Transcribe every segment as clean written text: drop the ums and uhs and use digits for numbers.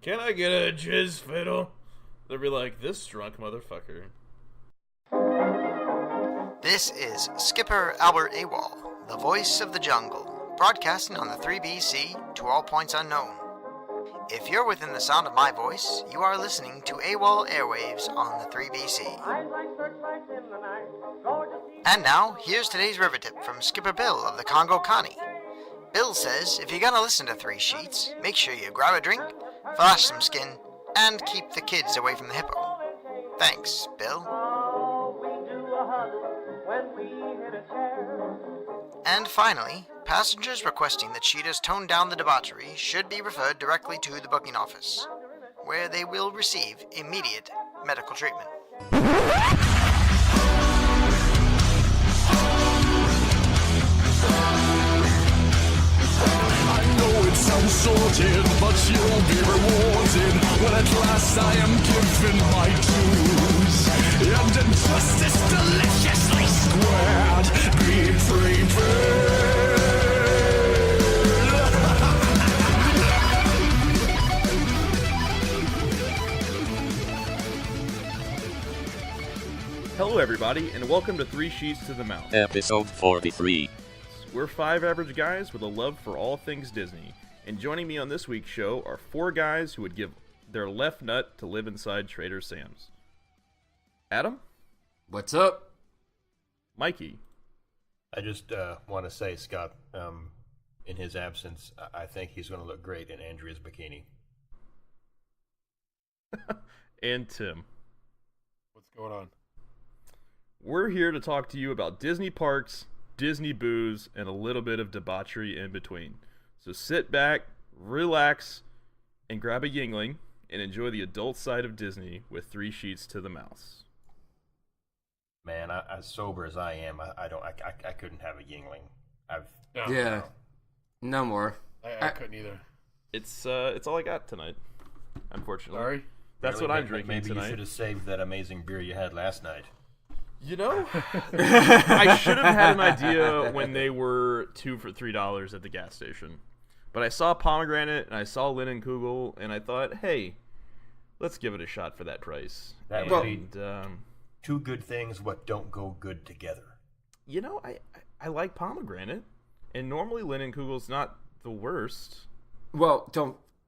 Can I get a jizz fiddle? They'll be like, this drunk motherfucker. This is Skipper Albert AWOL, the voice of the jungle, broadcasting on the 3BC to all points unknown. If you're within the sound of my voice, you are listening to AWOL Airwaves on the 3BC. And now, here's today's river tip from Skipper Bill of the Congo Connie. Bill says if you're gonna listen to Three Sheets, make sure you grab a drink, flash some skin, and keep the kids away from the hippo. Thanks, Bill. And finally, passengers requesting that cheetahs tone down the debauchery should be referred directly to the booking office, where they will receive immediate medical treatment. Sounds sorted, but you'll be rewarded when at last I am given my dues. And injustice deliciously squared, be free Hello everybody, and welcome to Three Sheets to the Mouth. Episode 43. We're five average guys with a love for all things Disney. And joining me on this week's show are four guys who would give their left nut to live inside Trader Sam's. Adam? What's up? Mikey? I just want to say, Scott, in his absence, I think he's going to look great in Andrea's bikini. And Tim. What's going on? We're here to talk to you about Disney parks, Disney booze, and a little bit of debauchery in between. So sit back, relax, and grab a Yingling and enjoy the adult side of Disney with Three Sheets to the Mouse. Man, as sober as I am, I couldn't have a Yingling. Yeah, no more. I couldn't either. It's all I got tonight, unfortunately. Sorry? That's Really, what I'm drinking maybe tonight. You should have saved that amazing beer you had last night. You know, I should have had an idea when they were 2 for $3 at the gas station. But I saw pomegranate and I saw Kugel, and I thought, hey, let's give it a shot for that price. That would be two good things what don't go good together. You know, I like pomegranate, and normally Kugel's not the worst. Well,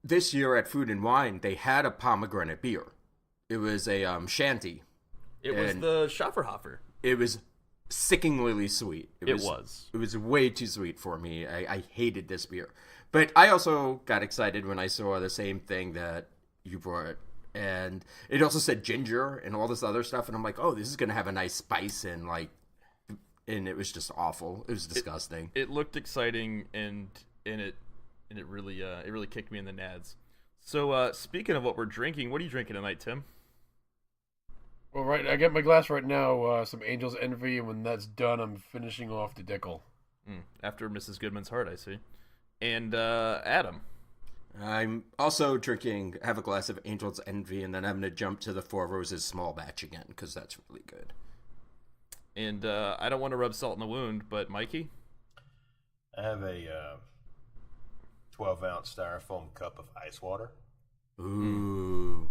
this year at Food and Wine, they had a pomegranate beer. It was a shanty. It was the Schafferhofer. It was sickeningly sweet. It was. It was way too sweet for me. I hated this beer. But I also got excited when I saw the same thing that you brought. And it also said ginger and all this other stuff. And I'm like, oh, this is going to have a nice spice. And it was just awful. It was disgusting. It looked exciting, and it really kicked me in the nads. So speaking of what we're drinking, what are you drinking tonight, Tim? Well, right, I got my glass right now, some Angel's Envy, and when that's done, I'm finishing off the Dickel. After Mrs. Goodman's Heart, I see. And Adam? I'm also have a glass of Angel's Envy, and then I'm going to jump to the Four Roses small batch again, because that's really good. And I don't want to rub salt in the wound, but Mikey? I have a 12-ounce styrofoam cup of ice water. Ooh.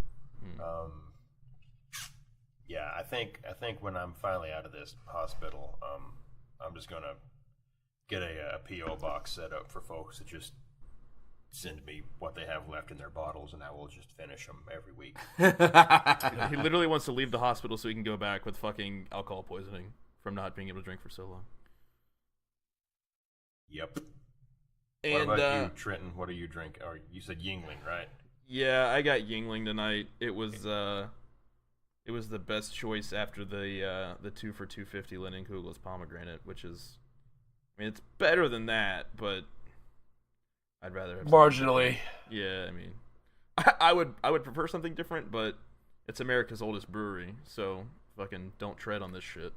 Yeah, I think when I'm finally out of this hospital, I'm just gonna get a PO box set up for folks to just send me what they have left in their bottles, and I will just finish them every week. He literally wants to leave the hospital so he can go back with fucking alcohol poisoning from not being able to drink for so long. Yep. And what about you, Trenton? What are you drinking? Or you said Yingling, right? Yeah, I got Yingling tonight. It was the best choice after the 2 for $2.50 Kugel's pomegranate, which is, I mean, it's better than that, but I'd rather have marginally. Yeah, I mean, I would prefer something different, but it's America's oldest brewery, so fucking don't tread on this shit.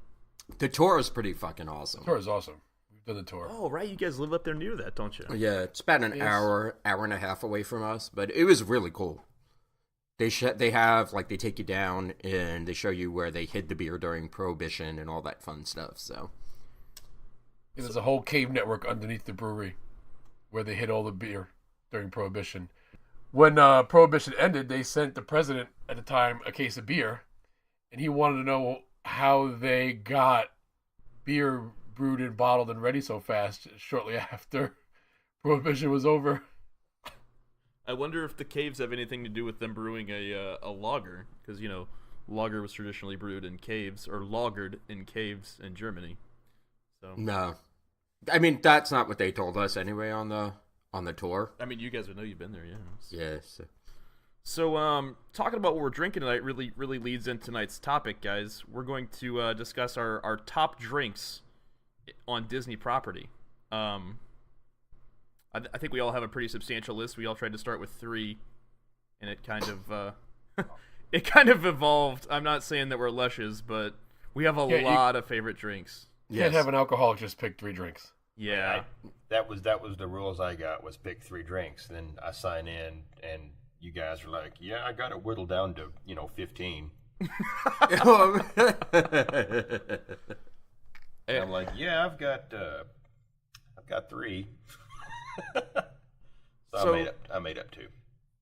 The tour is pretty fucking awesome. The tour is awesome. We've done the tour. Oh, right, you guys live up there near that, don't you? Yeah, it's about an hour and a half away from us, but it was really cool. They take you down and they show you where they hid the beer during Prohibition and all that fun stuff. So there's a whole cave network underneath the brewery where they hid all the beer during Prohibition. when Prohibition ended, they sent the president at the time a case of beer, and he wanted to know how they got beer brewed and bottled and ready so fast shortly after Prohibition was over. I wonder if the caves have anything to do with them brewing a lager, because lager was traditionally brewed in caves or lagered in caves in Germany. So No, I mean that's not what they told us anyway on the tour. I mean, you guys would know, you've been there, yeah. Yes. So, talking about what we're drinking tonight really leads into tonight's topic, guys. We're going to discuss our top drinks on Disney property. I think we all have a pretty substantial list. We all tried to start with 3, and it kind of it kind of evolved. I'm not saying that we're lushes, but we have a lot of favorite drinks. You can't have an alcoholic just pick 3 drinks. Yeah, that was the rules I got, was pick 3 drinks. Then I sign in, and you guys are like, "Yeah, I got it whittled down to 15." And I'm like, "Yeah, I've got 3." So I made up 2.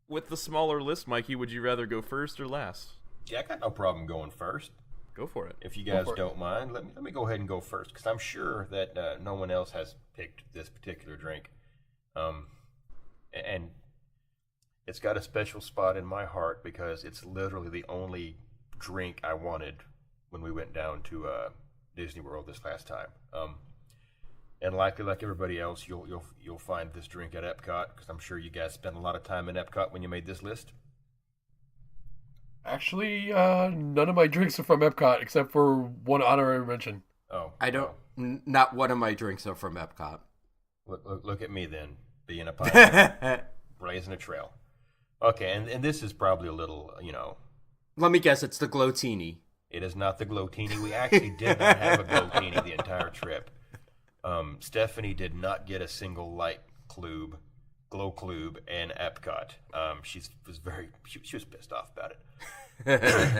With the smaller list, Mikey, would you rather go first or last? Yeah, I got no problem going first. Go for it. If you guys don't mind, let me go ahead and go first, because I'm sure that no one else has picked this particular drink, and it's got a special spot in my heart because it's literally the only drink I wanted when we went down to Disney World this last time. And likely, like everybody else, you'll find this drink at Epcot, because I'm sure you guys spent a lot of time in Epcot when you made this list. Actually, none of my drinks are from Epcot except for one honorary mention. Oh, I don't. Not one of my drinks are from Epcot. Look at me then, being a pioneer, blazing a trail. Okay, and this is probably a little, Let me guess, it's the Glotini. It is not the Glotini. We actually did not have a Glotini the entire trip. Stephanie did not get a single light glow clube in Epcot. She was pissed off about it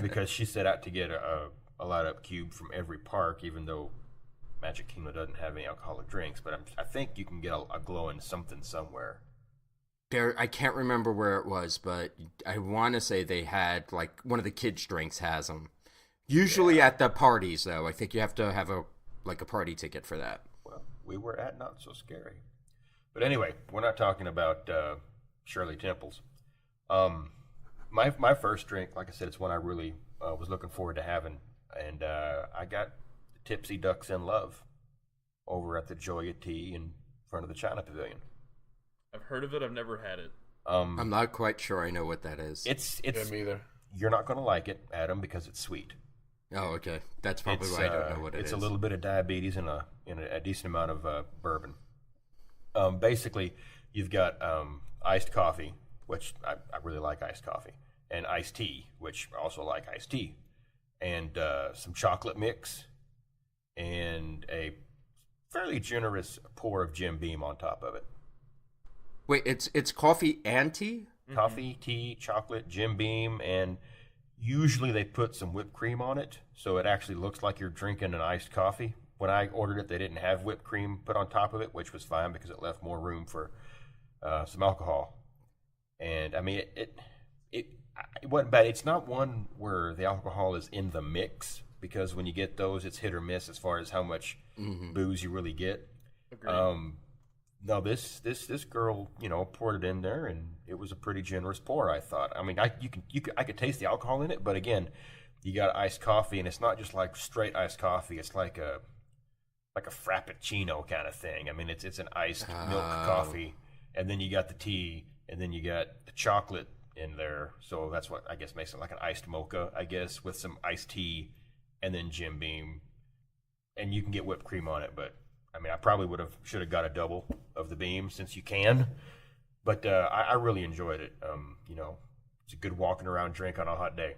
because she set out to get a light up cube from every park, even though Magic Kingdom doesn't have any alcoholic drinks. But I think you can get a glowing something somewhere. I can't remember where it was, but I want to say they had, like, one of the kids' drinks has them. Usually at the parties, though. I think you have to have a party ticket for that. Well, we were at Not So Scary. But anyway, we're not talking about Shirley Temples. My first drink, like I said, it's one I really was looking forward to having. And I got Tipsy Ducks in Love over at the Joya Tea in front of the China Pavilion. I've heard of it. I've never had it. I'm not quite sure I know what that is. It's me either. You're not going to like it, Adam, because it's sweet. Oh, okay. That's probably why I don't know what it is. It's a little bit of diabetes and a decent amount of bourbon. Basically, you've got iced coffee, which I really like iced coffee, and iced tea, which I also like iced tea, and some chocolate mix, and a fairly generous pour of Jim Beam on top of it. Wait, it's coffee and tea? Coffee, tea, chocolate, Jim Beam, and usually they put some whipped cream on it, so it actually looks like you're drinking an iced coffee. When I ordered it, they didn't have whipped cream put on top of it, which was fine because it left more room for some alcohol. And I mean, it wasn't bad. It's not one where the alcohol is in the mix, because when you get those, it's hit or miss as far as how much booze you really get. Agreed. No, this girl, poured it in there, and it was a pretty generous pour, I thought. I mean, I could taste the alcohol in it, but again, you got iced coffee, and it's not just like straight iced coffee. It's like a frappuccino kind of thing. I mean, it's an iced milk coffee, and then you got the tea, and then you got the chocolate in there. So that's what I guess makes it like an iced mocha, I guess, with some iced tea, and then Jim Beam, and you can get whipped cream on it, but. I mean, I probably should have got a double of the Beam since you can, but I really enjoyed it. It's a good walking around drink on a hot day.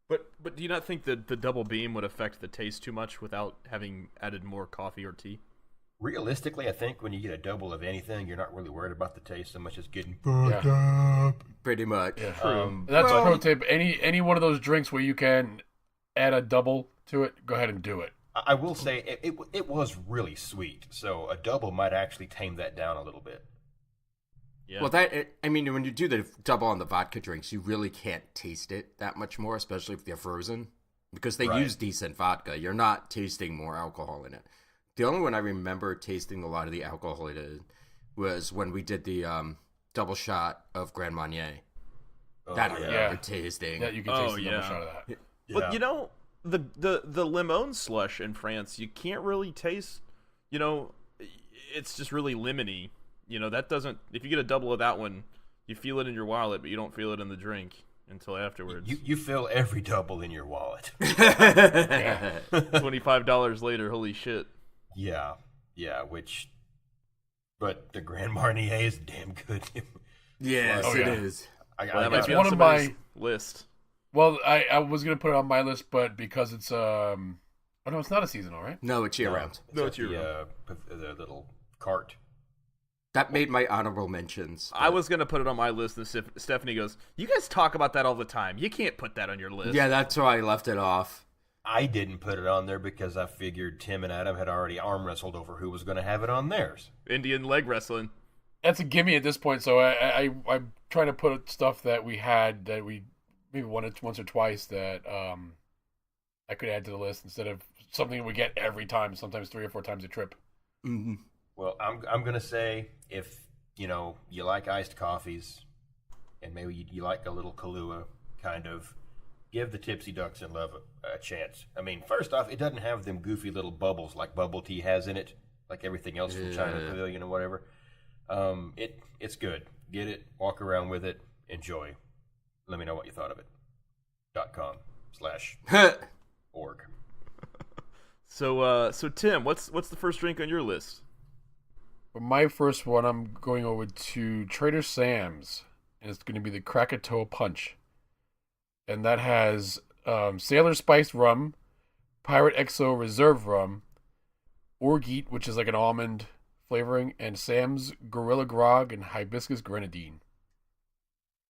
But do you not think that the double Beam would affect the taste too much without having added more coffee or tea? Realistically, I think when you get a double of anything, you're not really worried about the taste so much as getting fucked up. Pretty much. Yeah. That's a pro tip. Any one of those drinks where you can add a double to it, go ahead and do it. I will say it was really sweet, so a double might actually tame that down a little bit. Yeah. Well, I mean, when you do the double on the vodka drinks, you really can't taste it that much more, especially if they're frozen, because they use decent vodka. You're not tasting more alcohol in it. The only one I remember tasting a lot of the alcohol in it was when we did the double shot of Grand Marnier. That I remember tasting. Yeah, you can taste the double shot of that. Yeah. But you know, the lemon slush in France, you can't really taste. You know, it's just really lemony. You know, that doesn't. If you get a double of that one, you feel it in your wallet, but you don't feel it in the drink until afterwards. You feel every double in your wallet. $25 later, holy shit. Yeah. But the Grand Marnier is damn good. Yes, Oh, it yeah. is. That might be one on of my- somebody's list. Well, I was gonna put it on my list, but because it's oh no, it's not a seasonal, right? No, it's year-round. No, it's it's the little cart. That made my honorable mentions. I was gonna put it on my list, and Stephanie goes, "You guys talk about that all the time. You can't put that on your list." Yeah, that's why I left it off. I didn't put it on there because I figured Tim and Adam had already arm wrestled over who was going to have it on theirs. Indian leg wrestling. That's a gimme at this point. So I'm trying to put stuff that we had that we maybe once or twice that I could add to the list instead of something we get every time, sometimes 3 or 4 times a trip. Mm-hmm. Well, I'm going to say if, you like iced coffees and maybe you like a little Kahlua, kind of, give the Tipsy Ducks in Love a chance. I mean, first off, it doesn't have them goofy little bubbles like bubble tea has in it, like everything else from China Pavilion or whatever. It's good. Get it, walk around with it, enjoy. Let me know what you thought of it. .com/org. So Tim, what's the first drink on your list? For my first one, I'm going over to Trader Sam's, and it's going to be the Krakatoa Punch. And that has Sailor Spiced Rum, Pirate XO Reserve Rum, Orgeat, which is like an almond flavoring, and Sam's Gorilla Grog and Hibiscus Grenadine.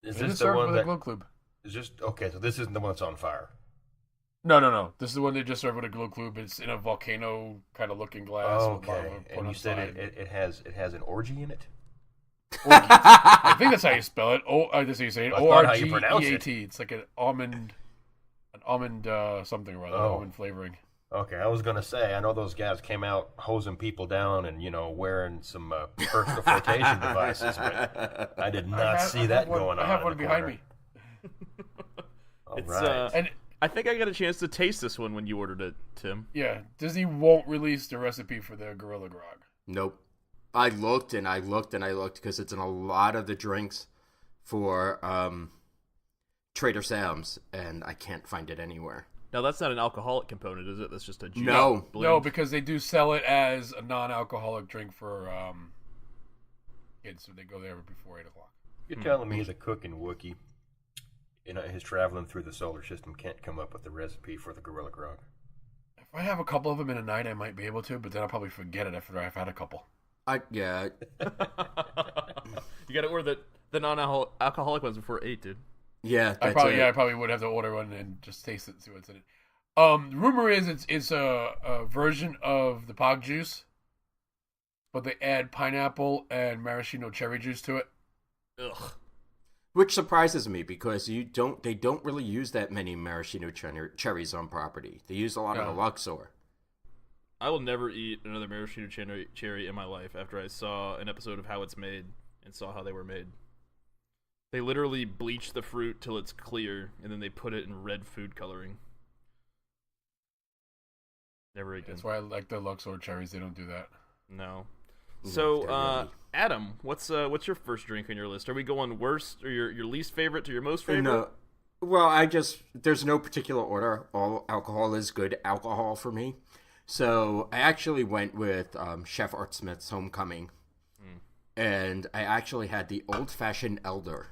Is And this it's the served one with a that glow club. is just okay? So this isn't the one that's on fire. No. This is the one they just served with a glow club. It's in a volcano kind of looking glass. with a Okay, bottle of and you said outside. it has an orgy in it. I think that's how you spell it. That's how you say it. That's O not R how you G pronounce E A it. T. It's like an almond something or other, Oh. almond flavoring. Okay, I was gonna say I know those guys came out hosing people down and wearing some personal flotation devices, but I did not see that going on. I have in one the behind corner. me. All It's right. And I think I got a chance to taste this one when you ordered it, Tim. yeah, Disney won't release the recipe for their Gorilla Grog. Nope. I looked and I looked and I looked because it's in a lot of the drinks for Trader Sam's, and I can't find it anywhere. Now that's not an alcoholic component, is it? That's just a juice. No. blend. No, because they do sell it as a non-alcoholic drink for kids, so they go there before 8 o'clock. You're telling me the cooking Wookiee, his traveling through the solar system can't come up with the recipe for the Gorilla Grog? If I have a couple of them in a night, I might be able to, but then I'll probably forget it after I've had a couple. Yeah. You got to order the non-alcoholic ones before 8, dude. Yeah, I that's probably it. I probably would have to order one and just taste it and see what's in it. The rumor is it's a version of the Pog juice, but they add pineapple and maraschino cherry juice to it. Ugh. Which surprises me because they don't really use that many maraschino cherries on property. They use a lot of the Luxor. I will never eat another maraschino cherry in my life after I saw an episode of How It's Made and saw how they were made. They literally bleach the fruit till it's clear, and then they put it in red food coloring. Never again. That's why I like the Luxor cherries. They don't do that. No. they're So, yummy. Adam, what's your first drink on your list? Are we going worst or your least favorite to your most favorite? No. Well, there's no particular order. All alcohol is good alcohol for me. So I actually went with Chef Art Smith's Homecoming. And I actually had the old-fashioned elder.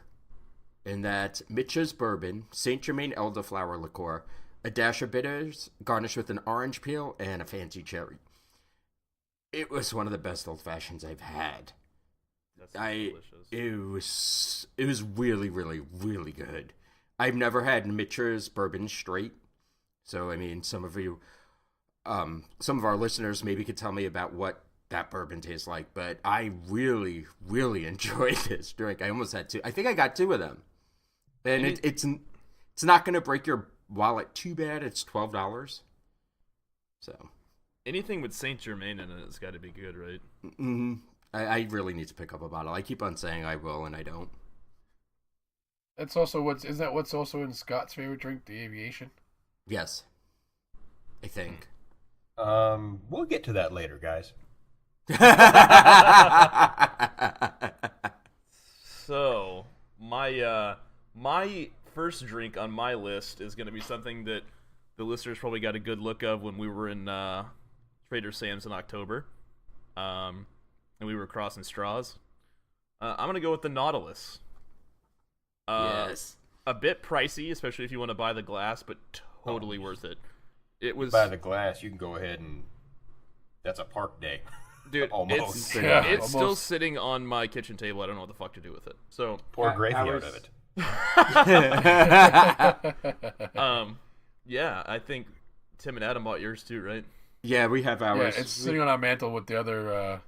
And that's Mitch's bourbon, St. Germain elderflower liqueur, a dash of bitters, garnished with an orange peel, and a fancy cherry. It was one of the best old-fashions I've had. That's delicious. It was really, really, really good. I've never had Mitch's bourbon straight. So, I mean, some of our listeners maybe could tell me about what that bourbon tastes like, but I really, really enjoyed this drink. I almost had two. I think I got two of them. And it's not going to break your wallet too bad. It's $12. So anything with Saint Germain in it has got to be good, right? mm-hmm. I really need to pick up a bottle. I keep on saying I will, and I don't. That's also what's also in Scott's favorite drink, the Aviation? Yes. I think. We'll get to that later, guys. So, my first drink on my list is going to be something that the listeners probably got a good look of when we were in Trader Sam's in October. And we were crossing straws. I'm going to go with the Nautilus. Yes. A bit pricey, especially if you want to buy the glass, but totally worth it. It was By the glass, you can go ahead and that's a park day. dude. Almost. It's still sitting on my kitchen table. I don't know what the fuck to do with it. So Pour gravy out of it. yeah, I think Tim and Adam bought yours too, right? Yeah, we have ours. Yeah, it's sitting on our mantle with the other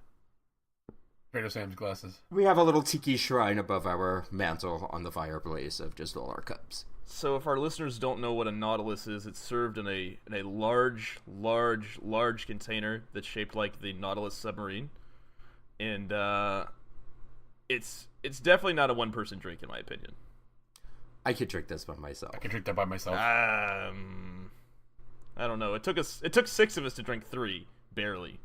Trader Sam's glasses. We have a little tiki shrine above our mantle on the fireplace of just all our cups. So if our listeners don't know what a Nautilus is, it's served in a large container that's shaped like the Nautilus submarine, and it's definitely not a one-person drink in my opinion. I could drink this by myself. I can drink that by myself. I don't know. It took 6 of us to drink 3, barely.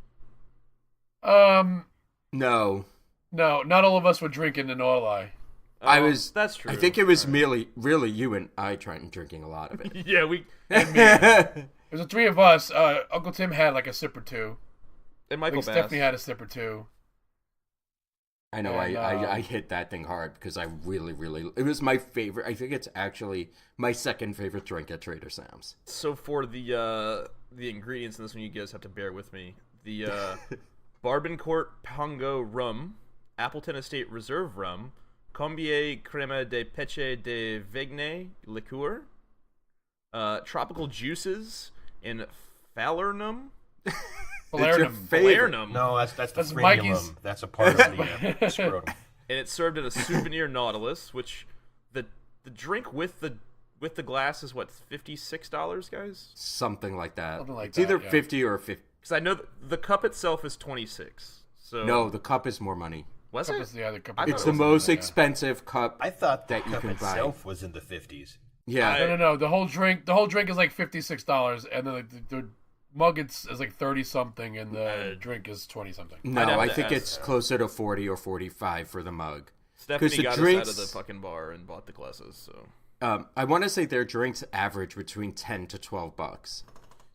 No. No, not all of us were drinking the Nautilus. That's true. I think it was really you and I, Trenton, drinking a lot of it. Yeah, we. It was the 3 of us. Uncle Tim had like a sip or two. And Michael Bass. Stephanie had a sip or two. I know, And, I hit that thing hard because I really, it was my favorite. I think it's actually my second favorite drink at Trader Sam's. So for the ingredients in this one, you guys have to bear with me. The Barbancourt Pongo rum, Appleton Estate Reserve rum, Combier Crema de Peche de Vigne liqueur, tropical juices, and falernum. Falernum. No, that's the That's frenulum. Mikey's. That's a part of the scrotum. And it's served in a souvenir Nautilus, which the drink with the glass is what, $56, guys? Something like that. Something like it's either that, yeah. 50 or 50. Because I know the cup itself is $26. So No, the cup is more money. was Cup it? is the other cup. I thought It's it the was most Yeah. expensive cup. I thought that the you cup can buy. itself was in the 50s. Yeah. No. The whole drink is like $56, and then the mug is like 30 something, and the drink is 20 something. No, I'd have I to think ask. it's closer to 40 or 45 for the mug. Stephanie the got drinks- us out of the fucking bar and bought the glasses. So I want to say their drinks average between $10 to $12.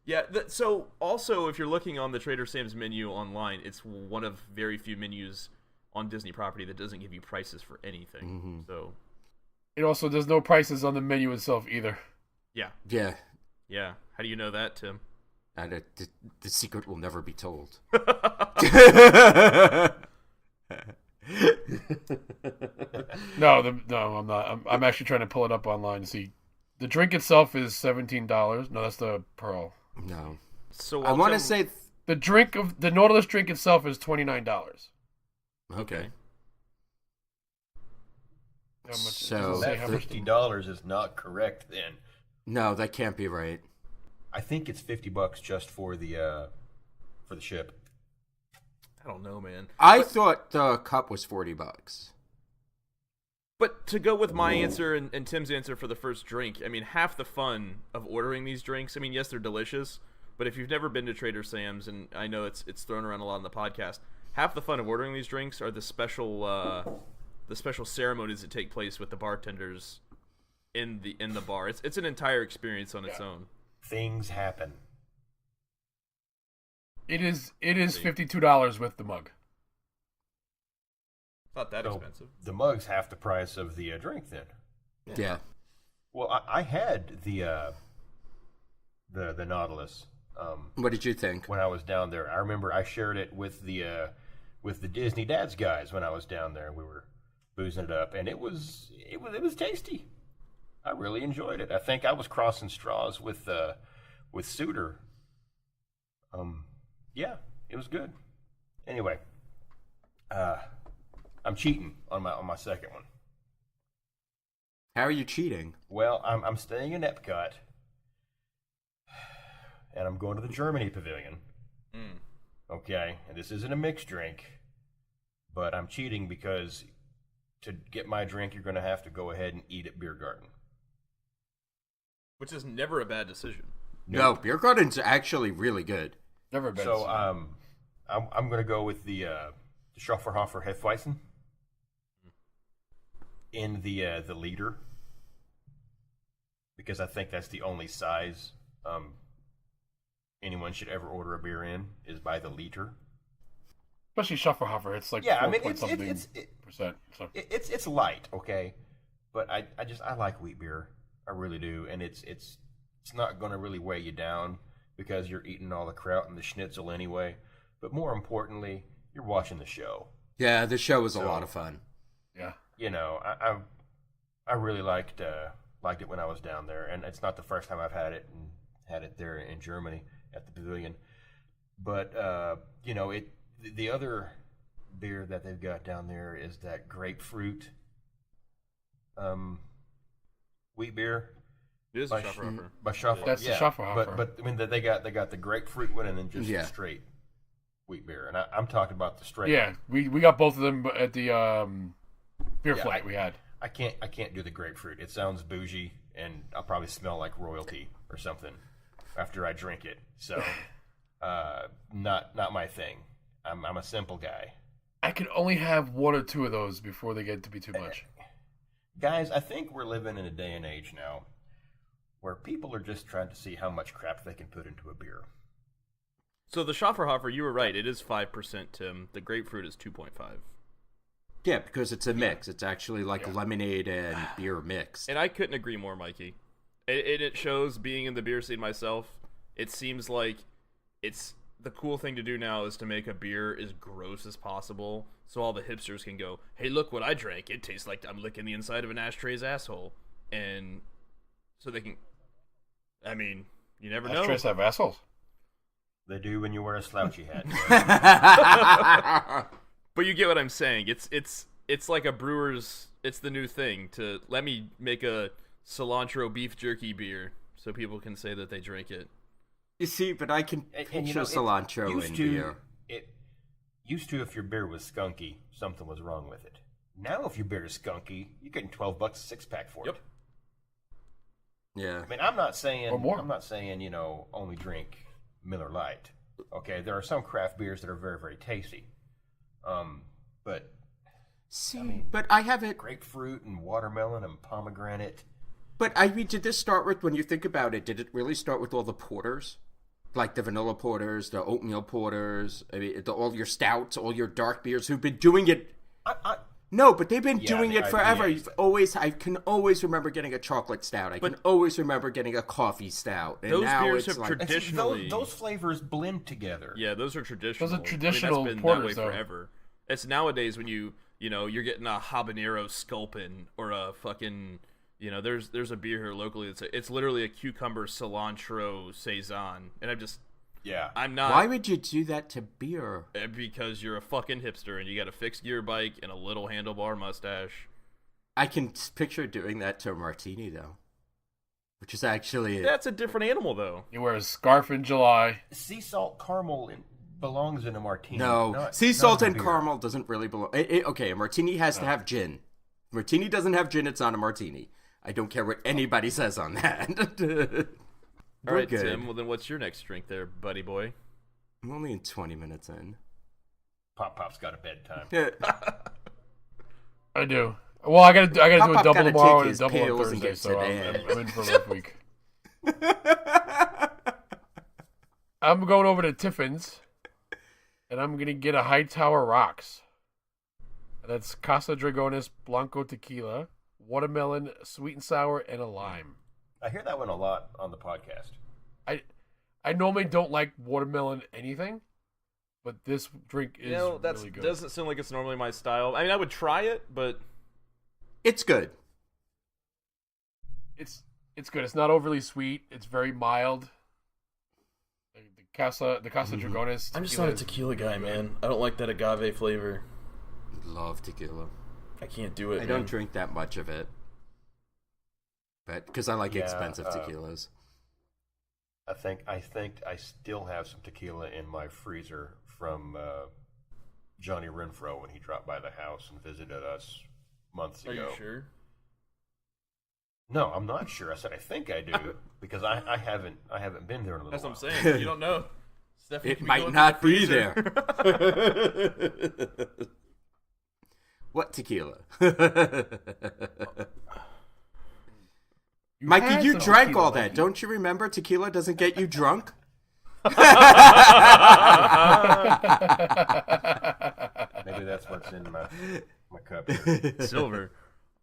yeah. So also, if you're looking on the Trader Sam's menu online, it's one of very few menus on Disney property that doesn't give you prices for anything. Mm-hmm. So It also there's no prices on the menu itself either. yeah. Yeah. How do you know that, Tim? And the secret will never be told. No, I'm not. I'm actually trying to pull it up online to see. The drink itself is $17. No, that's the pearl. No. So I want to say... The Nautilus drink itself is $29. Okay. How much? So- It doesn't say That how much. $50 is not correct then. No, that can't be right. I think it's $50 just for the ship. I don't know, man. I thought the cup was $40. But to go with my answer and Tim's answer for the first drink, I mean, half the fun of ordering these drinks, I mean, yes, they're delicious, but if you've never been to Trader Sam's, and I know it's thrown around a lot on the podcast, half the fun of ordering these drinks are the special ceremonies that take place with the bartenders in the bar. It's an entire experience on its own. Things happen. It is $52 with the mug. Not that So expensive. the mug's half the price of the drink then. Yeah. Well, I had the Nautilus What did you think? when I was down there. I remember I shared it with the Disney Dads guys when I was down there. We were boozing it up, and it was tasty. I really enjoyed it. I think I was crossing straws with Suter. Yeah, it was good. Anyway, I'm cheating on my second one. How are you cheating? Well, I'm staying in Epcot, and I'm going to the Germany Pavilion. Okay, and this isn't a mixed drink, but I'm cheating because to get my drink, you're going to have to go ahead and eat at Beer Garden. Which is never a bad decision. No, Beer Garden's actually really good. Never been. So I'm going to go with the Schafferhofer Hefeweizen in the liter, because I think that's the only size anyone should ever order a beer in is by the liter. Especially Schafferhofer, it's like 4% So. It's light, okay, but I like wheat beer, I really do, and it's not going to really weigh you down because you're eating all the kraut and the schnitzel anyway. But more importantly, you're watching the show. Yeah, the show was a lot of fun. Yeah, you know, I really liked it when I was down there, and it's not the first time I've had it there in Germany at the pavilion. But you know, the other beer that they've got down there is that grapefruit wheat beer. It is a Schafferhofer. By Schafferhofer. That's the Schafferhofer. But I mean, they got the grapefruit one and then just the straight wheat beer, and I'm talking about the straight. Yeah, we got both of them at the beer flight we had. I can't do the grapefruit. It sounds bougie, and I'll probably smell like royalty or something after I drink it. So, not my thing. I'm a simple guy. I can only have one or two of those before they get to be too much. Guys, I think we're living in a day and age now where people are just trying to see how much crap they can put into a beer. So the Schafferhofer, you were right. It is 5%, Tim. The grapefruit is 2.5. Yeah, because it's a mix. It's actually like lemonade and beer mixed. And I couldn't agree more, Mikey. It shows, being in the beer scene myself, it seems like it's the cool thing to do now is to make a beer as gross as possible so all the hipsters can go, hey, look what I drank. It tastes like I'm licking the inside of an ashtray's asshole. And so they can... I mean, you never know. Ashtrays have assholes. They do when you wear a slouchy hat. But you get what I'm saying. It's like a brewer's... It's the new thing to let me make a cilantro beef jerky beer so people can say that they drink it. You see, but I can picture cilantro in beer. It used to, if your beer was skunky, something was wrong with it. Now, if your beer is skunky, you're getting $12 a 6-pack for it. Yeah. I mean, I'm not saying Or more. you know, only drink Miller Lite. Okay, there are some craft beers that are very, very tasty. But see, I mean, but I haven't. Grapefruit and watermelon and pomegranate. But I mean, did this start with, when you think about it, did it really start with all the porters? Like the vanilla porters, the oatmeal porters, I mean, all your stouts, all your dark beers who've been doing it. No, but they've been doing it forever. I can always remember getting a chocolate stout. I can always remember getting a coffee stout. And those now beers it's have like, traditionally... Those flavors blend together. Yeah, those are traditional. Those are traditional I mean, that's been porters, that way though. forever. It's nowadays when you're getting a habanero sculpin or a fucking... there's a beer here locally it's literally a cucumber cilantro saison, and I'm not. Why would you do that to beer? Because you're a fucking hipster and you got a fixed gear bike and a little handlebar mustache. I can picture doing that to a martini, though. Which is actually... That's a different animal, though. You wear a scarf in July. Sea salt caramel belongs in a martini. No, sea salt and caramel doesn't really belong. Okay, a martini has to have gin. Martini doesn't have gin, it's not a martini. I don't care what anybody says on that. All right, Tim, well then what's your next drink there, buddy boy? I'm only in 20 minutes in. Pop's got a bedtime. I do. Well, I gotta do a Pop-Pop double gotta tomorrow take and a his double on pills and Thursday, get so sedan. I'm in for a rough week. I'm going over to Tiffin's, and I'm gonna get a Hightower Rocks. That's Casa Dragones Blanco Tequila, watermelon, sweet and sour, and a lime. I hear that one a lot on the podcast. I normally don't like watermelon anything, but this drink is really good. Doesn't seem like it's normally my style. I mean, I would try it, but It's good. It's good. It's not overly sweet. It's very mild. The Casa Dragones. I'm just not a tequila guy, man. I don't like that agave flavor. Love tequila. I can't do it. I don't drink that much of it, but because I like expensive tequilas. I think I still have some tequila in my freezer from Johnny Renfro when he dropped by the house and visited us months ago. Are you sure? No, I'm not sure. I said I think I do because I haven't been there in a little That's while. what I'm saying. You don't know. Stephanie It could be might going not to the be freezer. there. What tequila? Mikey, had you some drank tequila, all that. Mikey. Don't you remember? Tequila doesn't get you drunk. Maybe that's what's in my cup here. Silver.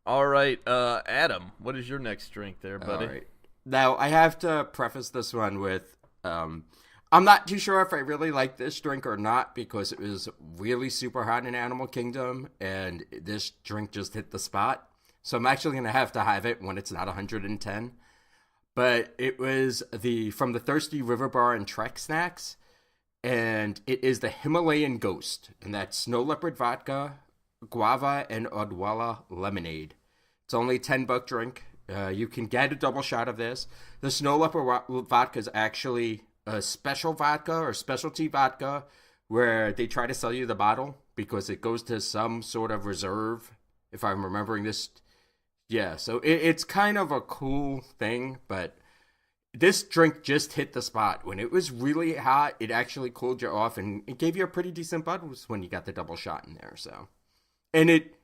All right, Adam, what is your next drink there, buddy? All right. Now, I have to preface this one with, I'm not too sure if I really like this drink or not because it was really super hot in Animal Kingdom, and this drink just hit the spot. So I'm actually going to have it when it's not 110. But it was from the Thirsty River Bar and Trek Snacks, and it is the Himalayan Ghost, and that's Snow Leopard Vodka, Guava, and Odwalla Lemonade. It's only a $10 drink. You can get a double shot of this. The Snow Leopard Vodka is actually a special vodka or specialty vodka where they try to sell you the bottle because it goes to some sort of reserve, if I'm remembering this. Yeah, so it's kind of a cool thing, but this drink just hit the spot. When it was really hot, it actually cooled you off, and it gave you a pretty decent buzz when you got the double shot in there. So, and it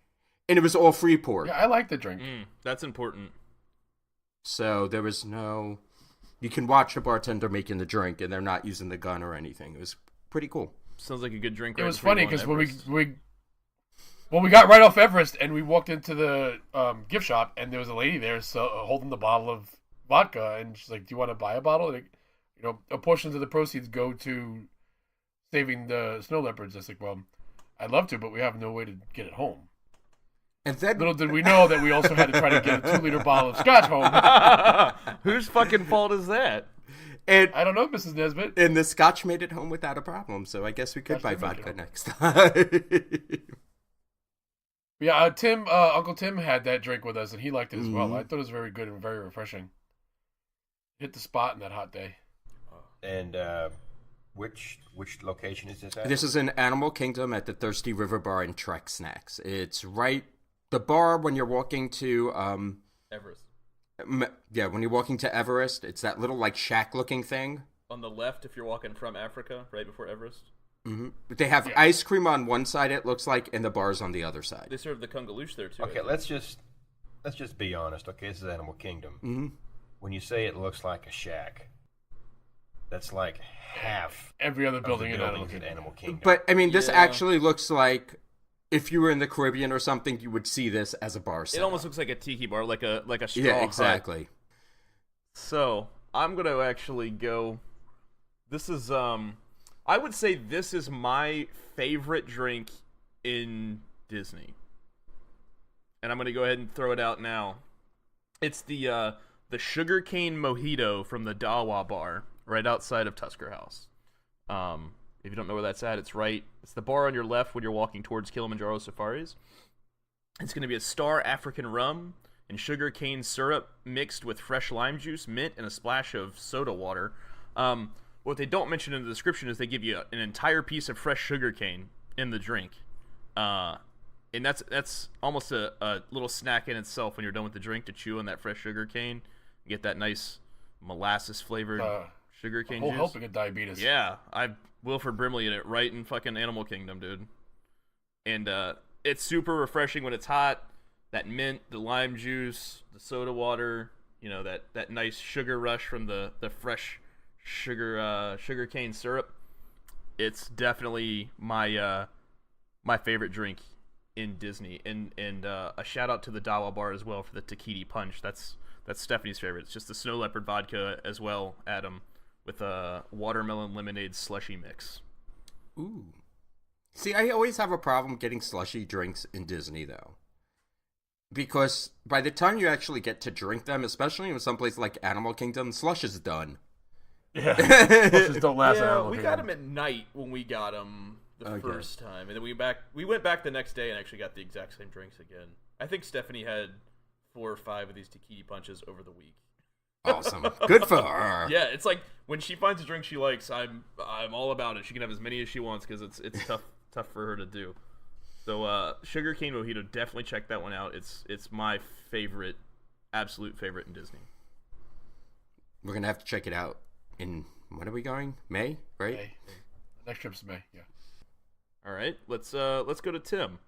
was all free pour. Yeah, I like the drink. That's important. So there was no. You can watch the bartender making the drink, and they're not using the gun or anything. It was pretty cool. Sounds like a good drink. It right was before you funny go on because Everest. when we got right off Everest and we walked into the gift shop and there was a lady there holding the bottle of vodka, and she's like, "Do you want to buy a bottle?" And a portion of the proceeds go to saving the snow leopards. I was like, "Well, I'd love to, but we have no way to get it home." And then, Little did we know that we also had to try to get a 2-liter bottle of scotch home. Whose fucking fault is that? and I don't know, Mrs. Nesbitt. and the scotch made it home without a problem. So I guess we could buy Scotch did make it vodka home. next time. Yeah, Uncle Tim had that drink with us, and he liked it as well. I thought it was very good and very refreshing. Hit the spot in that hot day. And which location is this at? This is in Animal Kingdom at the Thirsty River Bar and Trek Snacks. It's right the bar when you're walking to Everest. when you're walking to Everest. It's that little like shack looking thing. On the left, if you're walking from Africa, right before Everest. But they have ice cream on one side, it looks like, and the bar's on the other side. They serve the kungaloosh there too. Okay, let's just be honest. Okay, this is Animal Kingdom. Mm-hmm. When you say it looks like a shack, that's like half Every other of the building in buildings Animal in Animal Kingdom. But I mean, this Yeah. actually looks like if you were in the Caribbean or something, you would see this as a bar It setup. almost looks like a tiki bar, like a straw Yeah, hut. exactly. So I'm gonna actually go. This is I would say this is my favorite drink in Disney, and I'm gonna go ahead and throw it out now. It's the sugarcane mojito from the Dawa bar right outside of Tusker House. If you don't know where that's at, it's the bar on your left when you're walking towards Kilimanjaro Safaris. It's going to be a Star African rum and sugarcane syrup mixed with fresh lime juice, mint, and a splash of soda water. What they don't mention in the description is they give you an entire piece of fresh sugarcane in the drink. And that's almost a little snack in itself when you're done with the drink, to chew on that fresh sugarcane. You get that nice molasses-flavored sugarcane whole juice. helping of diabetes. Yeah, I Wilford Brimley in it right in fucking Animal Kingdom, dude. And it's super refreshing when it's hot. That mint, the lime juice, the soda water, that nice sugar rush from the fresh sugarcane syrup. It's definitely my favorite drink in Disney. And a shout out to the Dawa bar as well for the Tahiti punch. That's Stephanie's favorite. It's just the Snow Leopard vodka as well, Adam, with a watermelon lemonade slushy mix. Ooh. See, I always have a problem getting slushy drinks in Disney, though. Because by the time you actually get to drink them, especially in some place like Animal Kingdom, slush is done. Yeah. Horses don't last Yeah, that we long. got him at night when we got him the first time, and then we went back the next day and actually got the exact same drinks again. I think Stephanie had 4 or 5 of these Takiti punches over the week. Awesome. Good for her. Yeah, it's like when she finds a drink she likes, I'm all about it. She can have as many as she wants because it's tough for her to do. So Sugar Cane Mojito, definitely check that one out. It's my favorite, absolute favorite in Disney. We're gonna have to check it out in when are we going? May, right? May. Next trip's May. Yeah. All right, let's go to Tim.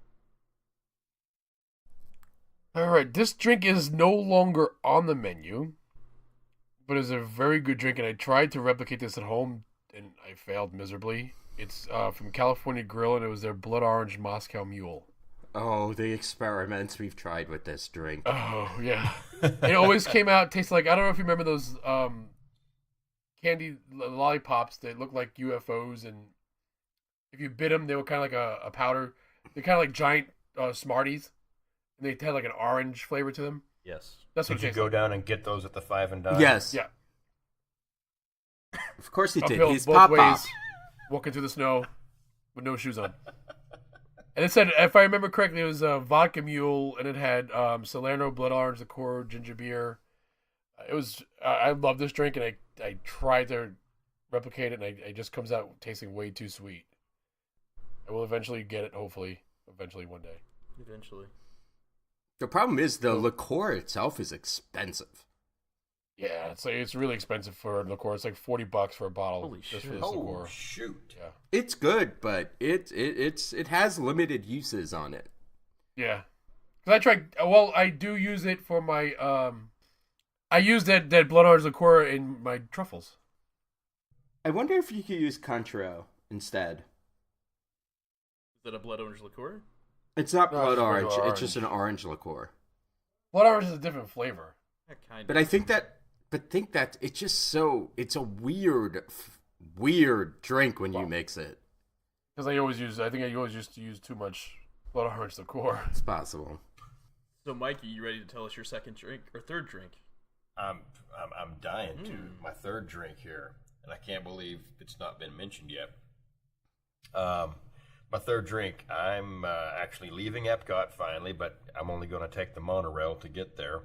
All right, this drink is no longer on the menu, but is a very good drink, and I tried to replicate this at home, and I failed miserably. It's from California Grill, and it was their Blood Orange Moscow Mule. Oh, the experiments we've tried with this drink. Oh, yeah. It always came out, tasted like, I don't know if you remember those candy lollipops that looked like UFOs, and if you bit them, they were kind of like a powder. They're kind of like giant Smarties, and they had like an orange flavor to them. Yes. That's what Did you it tastes go like. down and get those at the 5 and Dime? Yes. Yeah. Of course he did. Uphill He's both Pop ways, Pop. walking through the snow with no shoes on. And it said, if I remember correctly, it was a vodka mule, and it had Salerno, blood orange liqueur, ginger beer. It was. I love this drink, and I tried to replicate it, and it just comes out tasting way too sweet. I will eventually get it, hopefully, one day. Eventually. The problem is the liqueur itself is expensive. Yeah, it's really expensive for liqueur. It's like $40 for a bottle. Holy just shit. for this Oh, liqueur. shoot. Yeah. It's good, but it has limited uses on it. Yeah. Because I tried. Well, I do use it for my. I use that blood orange liqueur in my truffles. I wonder if you could use Cointreau instead. Is that a blood orange liqueur? It's not No, blood it's orange. regular It's just an orange liqueur. Blood orange is a different flavor. Yeah, kind of. But I think that it's just so it's a weird drink when you mix it. Because I think I always used to use too much blood orange liqueur. It's possible. So, Mikey, you ready to tell us your second drink or third drink? I'm dying to my third drink here, and I can't believe it's not been mentioned yet. My third drink, I'm actually leaving Epcot finally, but I'm only going to take the monorail to get there.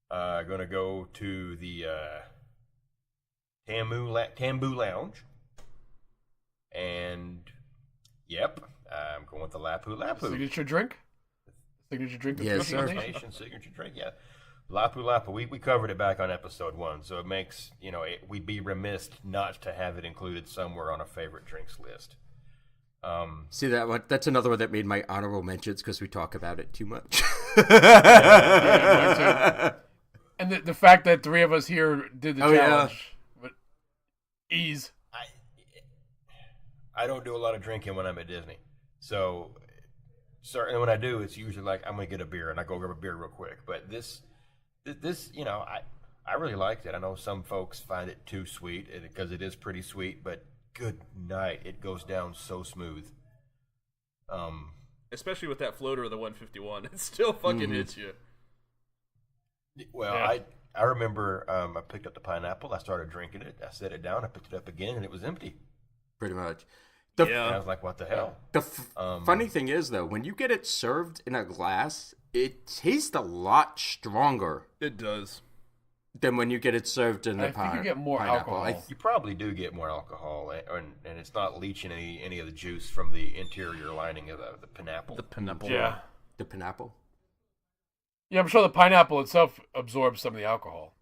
Going to go to the Tambu Lounge, and yep, I'm going with the Lapu Lapu. Signature drink? Signature drink? of Yes, Special sir. Nation? Nation signature drink, yeah. Lapu Lapu, we covered it back on episode 1, so it makes, we'd be remiss not to have it included somewhere on a favorite drinks list. See that one? That's another one that made my honorable mentions because we talk about it too much. Yeah, mine too. And the fact that 3 of us here did the challenge with ease. I don't do a lot of drinking when I'm at Disney, so certainly when I do, it's usually like I'm gonna get a beer and I go grab a beer real quick. But this, I really liked it. I know some folks find it too sweet because it is pretty sweet, but good night, it goes down so smooth. Especially with that floater of the 151. It still fucking hits you. Well, Yeah. I remember I picked up the pineapple. I started drinking it. I set it down. I picked it up again, and it was empty. Pretty much. And I was like, "What the hell?" The funny thing is, though, when you get it served in a glass, it tastes a lot stronger It does. than when you get it served in the I think you get more pineapple. alcohol. You probably do get more alcohol, and it's not leaching any of the juice from the interior lining of the pineapple. The pineapple. Yeah. The pineapple. Yeah, I'm sure the pineapple itself absorbs some of the alcohol.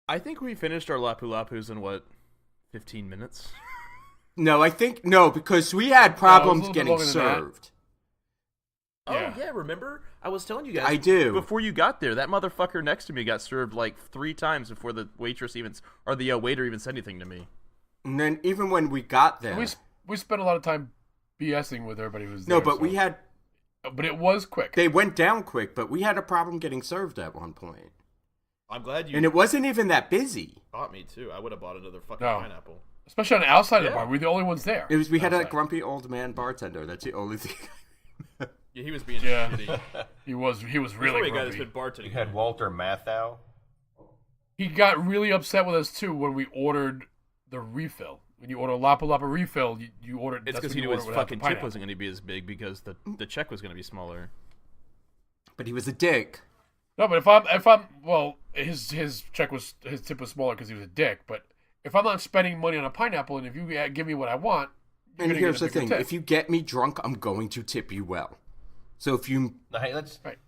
I think we finished our Lapu Lapus in, 15 minutes? No, I think no, because we had problems little bit getting longer than that. served. Yeah. Oh, yeah, remember? I was telling you guys. I do. Before you got there, that motherfucker next to me got served like 3 times before the waitress or the waiter even said anything to me. And then even when we got there, We spent a lot of time BSing with everybody who was no, there. but we had But it was quick. they went down quick, but we had a problem getting served at one point, I'm glad you and it wasn't even that busy. bought me, too. I would have bought another fucking No. pineapple. Especially on the outside of the Yeah. bar. We were the only ones there. It was we had a Outside. grumpy old man bartender. That's the only thing. Yeah, he was being Yeah. shitty. He was He's really probably a guy that's grumpy. been bartending. You had Walter Matthau. He got really upset with us too when we ordered the refill. When you order a Lapu Lapu refill, you order. It's because he knew his fucking tip wasn't going to be as big because the check was going to be smaller. But he was a dick. No, but if I'm well, his tip was smaller because he was a dick. But if I'm not spending money on a pineapple, and if you give me what I want, and here's the thing: if you get me drunk, I'm going to tip you well. So if you, hey, let's. Right.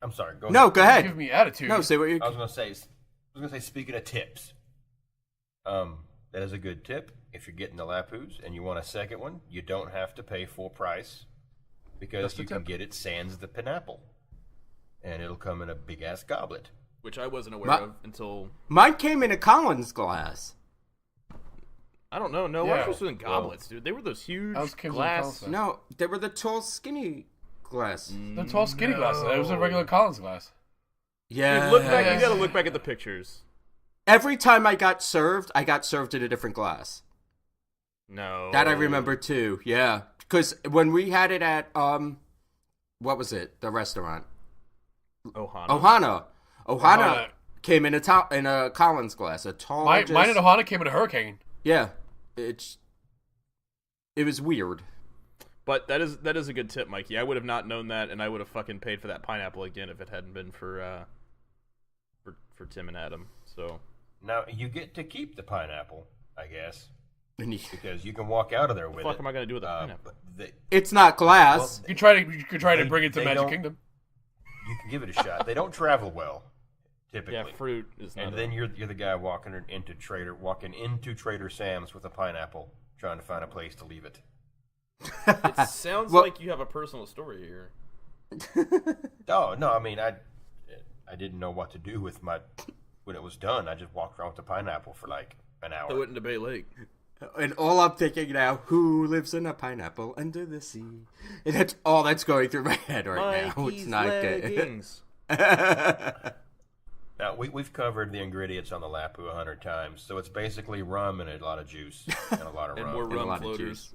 I'm sorry. Go ahead. Give me attitude. No, say what you. I was going to say. Speaking of tips, that is a good tip. If you're getting the Lapus and you want a second one, you don't have to pay full price because you can get it sans the pineapple, and it'll come in a big ass goblet, which I wasn't aware of until mine came in a Collins glass. I don't know. No, ours was in goblets, dude. They were those huge glass. No, they were the tall, skinny glass. The tall, skinny glass. It was a regular Collins glass. Yeah. Dude, you gotta look back at the pictures. Every time I got served in a different glass. No. That I remember too. Yeah, because when we had it at what was it? The restaurant. Ohana came in a Collins glass. A tall. Mine and Ohana came in a Hurricane. Yeah, it was weird. But that is a good tip, Mikey. I would have not known that, and I would have fucking paid for that pineapple again if it hadn't been for Tim and Adam. So now you get to keep the pineapple, I guess, because you can walk out of there with it. What the fuck am I gonna do with the pineapple? It's not glass. You could try to bring it to Magic Kingdom. You can give it a shot. They don't travel well, typically. Yeah, fruit is not. And then you're the guy walking into Trader Sam's with a pineapple, trying to find a place to leave it. It sounds like you have a personal story here. Oh no, I mean I didn't know what to do with when it was done. I just walked around with the pineapple for like an hour. Throw it into Bay Lake. And all I'm thinking now, who lives in a pineapple under the sea? And that's all that's going through my head right now. It's not good. Now, we've covered the ingredients on the Lapu 100 times, so it's basically rum and a lot of juice and a lot of and rum. more rum floaters.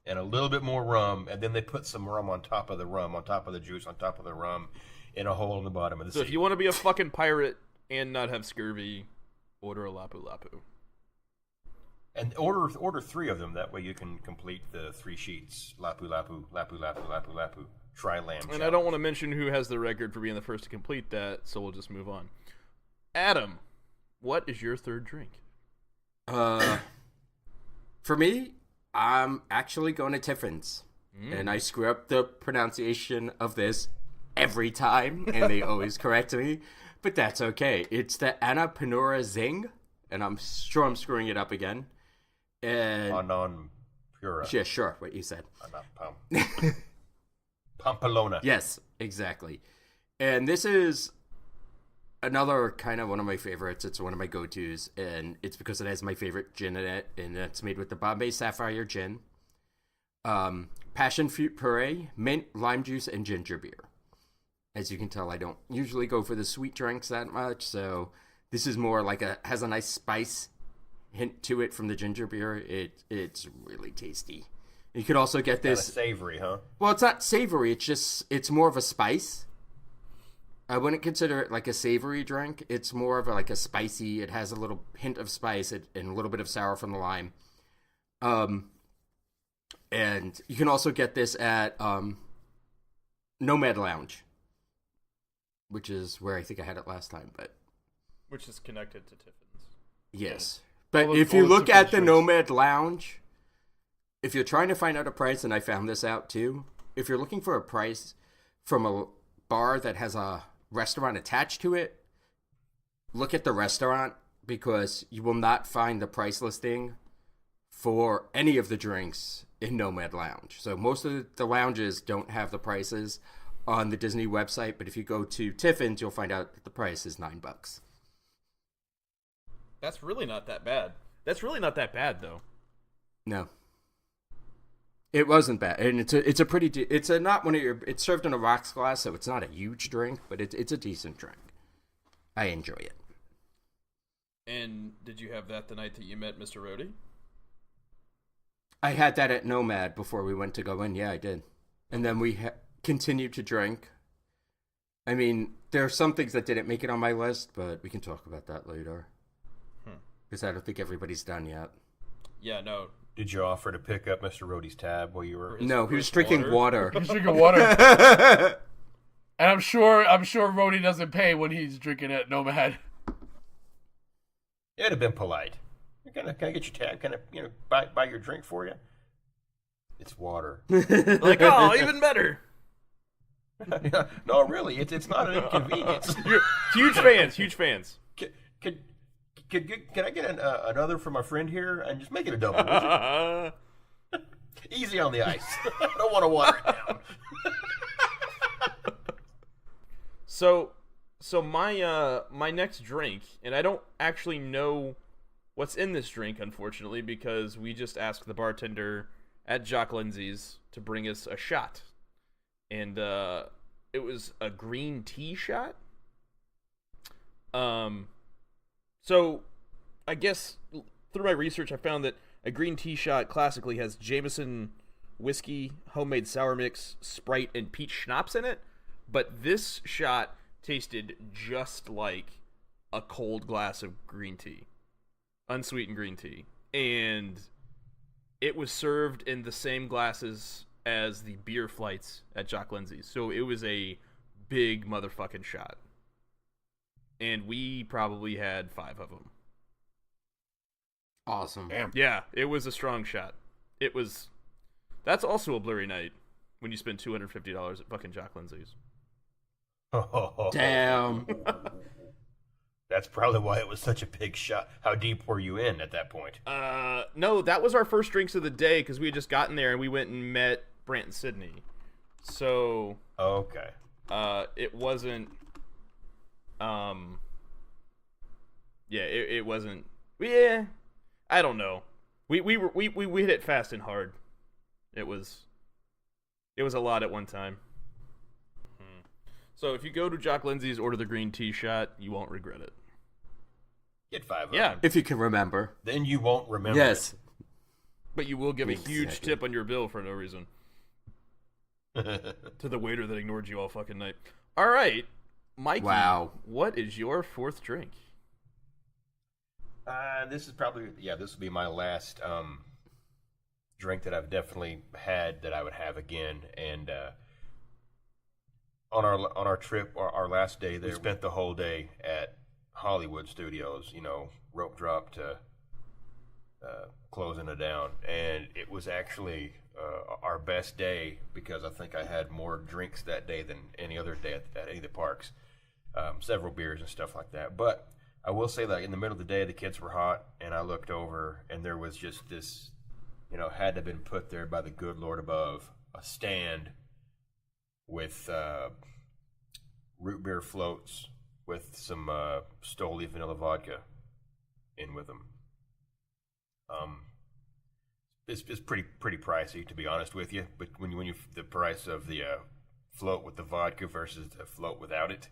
And a little bit more rum, and then they put some rum on top of the rum, on top of the juice, on top of the rum, in a hole in the bottom of the sea. So if you want to be a fucking pirate and not have scurvy, order a Lapu Lapu. And order 3 of them. That way you can complete the 3 sheets. Lapu Lapu, Lapu Lapu, Lapu Lapu. Tri-lamb challenge. And I don't want to mention who has the record for being the first to complete that, so we'll just move on. Adam, what is your third drink? For me, I'm actually going to Tiffin's. And I screw up the pronunciation of this every time, and they always correct me. But that's okay. It's the Anna Panura Zing, and I'm sure I'm screwing it up again. And Anon Pura. Yeah, sure, what you said. Pampelona. Yes, exactly. And this is another kind of one of my favorites. It's one of my go-tos, and it's because it has my favorite gin in it, and it's made with the Bombay Sapphire gin, passion fruit puree, mint, lime juice, and ginger beer. As you can tell, I don't usually go for the sweet drinks that much, so this is more like has a nice spice hint to it from the ginger beer. It's really tasty. You could also get this kind of savory, huh? Well, it's not savory. It's more of a spice. I wouldn't consider it like a savory drink. It's more of like a spicy. It has a little hint of spice and a little bit of sour from the lime. And you can also get this at Nomad Lounge, which is where I think I had it last time. But which is connected to Tiffin's. Yes, but if you look at the Nomad Lounge, if you're trying to find out a price, and I found this out too, if you're looking for a price from a bar that has a restaurant attached to it, look at the restaurant, because you will not find the price listing for any of the drinks in Nomad Lounge. So most of the lounges don't have the prices on the Disney website, but if you go to Tiffin's, you'll find out that the price is $9. That's really not that bad. That's really not that bad, though. No. It wasn't bad, and it's served in a rocks glass, so it's not a huge drink, but it's a decent drink. I enjoy it. And did you have that the night that you met Mr. Rhodey? I had that at Nomad before we went to go in. Yeah, I did. And then we continued to drink I mean, there are some things that didn't make it on my list, but we can talk about that later. Because I don't think everybody's done yet. Yeah, no. Did you offer to pick up Mr. Rody's tab while you were? No, he was drinking water. He's drinking water. And I'm sure Rhodey doesn't pay when he's drinking at Nomad. It'd have been polite. Can I get your tab? Can I buy your drink for you? It's water. Like, oh, even better. No, really, it's not an inconvenience. Huge fans. Can I get another from my friend here and just make it a double? Would you? Easy on the ice. I don't want to water it down. So my next drink, and I don't actually know what's in this drink, unfortunately, because we just asked the bartender at Jock Lindsay's to bring us a shot, and it was a green tea shot. So I guess through my research, I found that a green tea shot classically has Jameson whiskey, homemade sour mix, Sprite, and peach schnapps in it. But this shot tasted just like a cold glass of green tea, unsweetened green tea. And it was served in the same glasses as the beer flights at Jock Lindsay's. So it was a big motherfucking shot. And we probably had 5 of them. Awesome. Damn. Yeah, it was a strong shot. That's also a blurry night when you spend $250 at fucking Jock Lindsay's. Damn. That's probably why it was such a big shot. How deep were you in at that point? No, that was our first drinks of the day because we had just gotten there and we went and met Brant and Sydney. So, Okay. it wasn't. Yeah, it wasn't. Yeah, I don't know. We hit it fast and hard. It was a lot at one time. So if you go to Jock Lindsay's, order the green tea shot, you won't regret it. Get 5 of Yeah. them. If you can remember. Then you won't remember. Yes. But you will give a huge Exactly. tip on your bill for no reason. To the waiter that ignored you all fucking night. All right, Mikey. Wow. What is your 4th drink? This is probably this will be my last drink that I've definitely had that I would have again. And on our trip, our last day there, we spent the whole day at Hollywood Studios. Rope drop to closing it down, and it was actually our best day because I think I had more drinks that day than any other day at any of the parks. Several beers and stuff like that, but I will say that in the middle of the day, the kids were hot, and I looked over, and there was just this, had to have been put there by the good Lord above, a stand with root beer floats with some Stoli vanilla vodka in with them. It's pretty pricey, to be honest with you, but when you the price of the float with the vodka versus the float without it.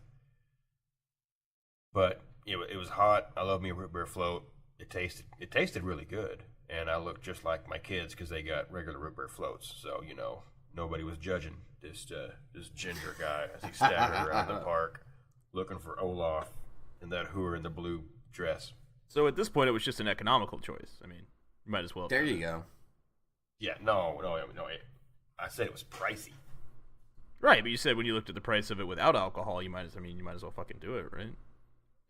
But it was hot. I love me a root beer float. It tasted really good, and I looked just like my kids because they got regular root beer floats. So nobody was judging this ginger guy as he staggered around the park looking for Olaf and that hooer in the blue dress. So at this point, it was just an economical choice. I mean, you might as well. There you go. Yeah, no. I said it was pricey. Right, but you said when you looked at the price of it without alcohol, you might as well fucking do it, right?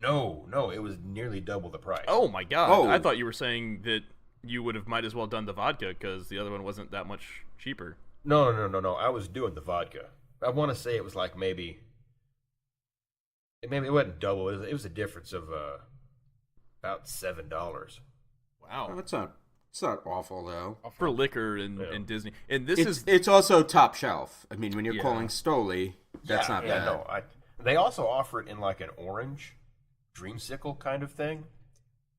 No, it was nearly double the price. Oh my god! Oh. I thought you were saying that you would have might as well done the vodka because the other one wasn't that much cheaper. No. I was doing the vodka. I want to say it was like maybe it wasn't double. It was a difference of about $7. Wow, Oh, it's not awful though. for liquor and Disney, and this It's also top shelf. I mean, when you're Yeah. calling Stoli, that's not bad. No, they also offer it in like an orange dreamsicle kind of thing,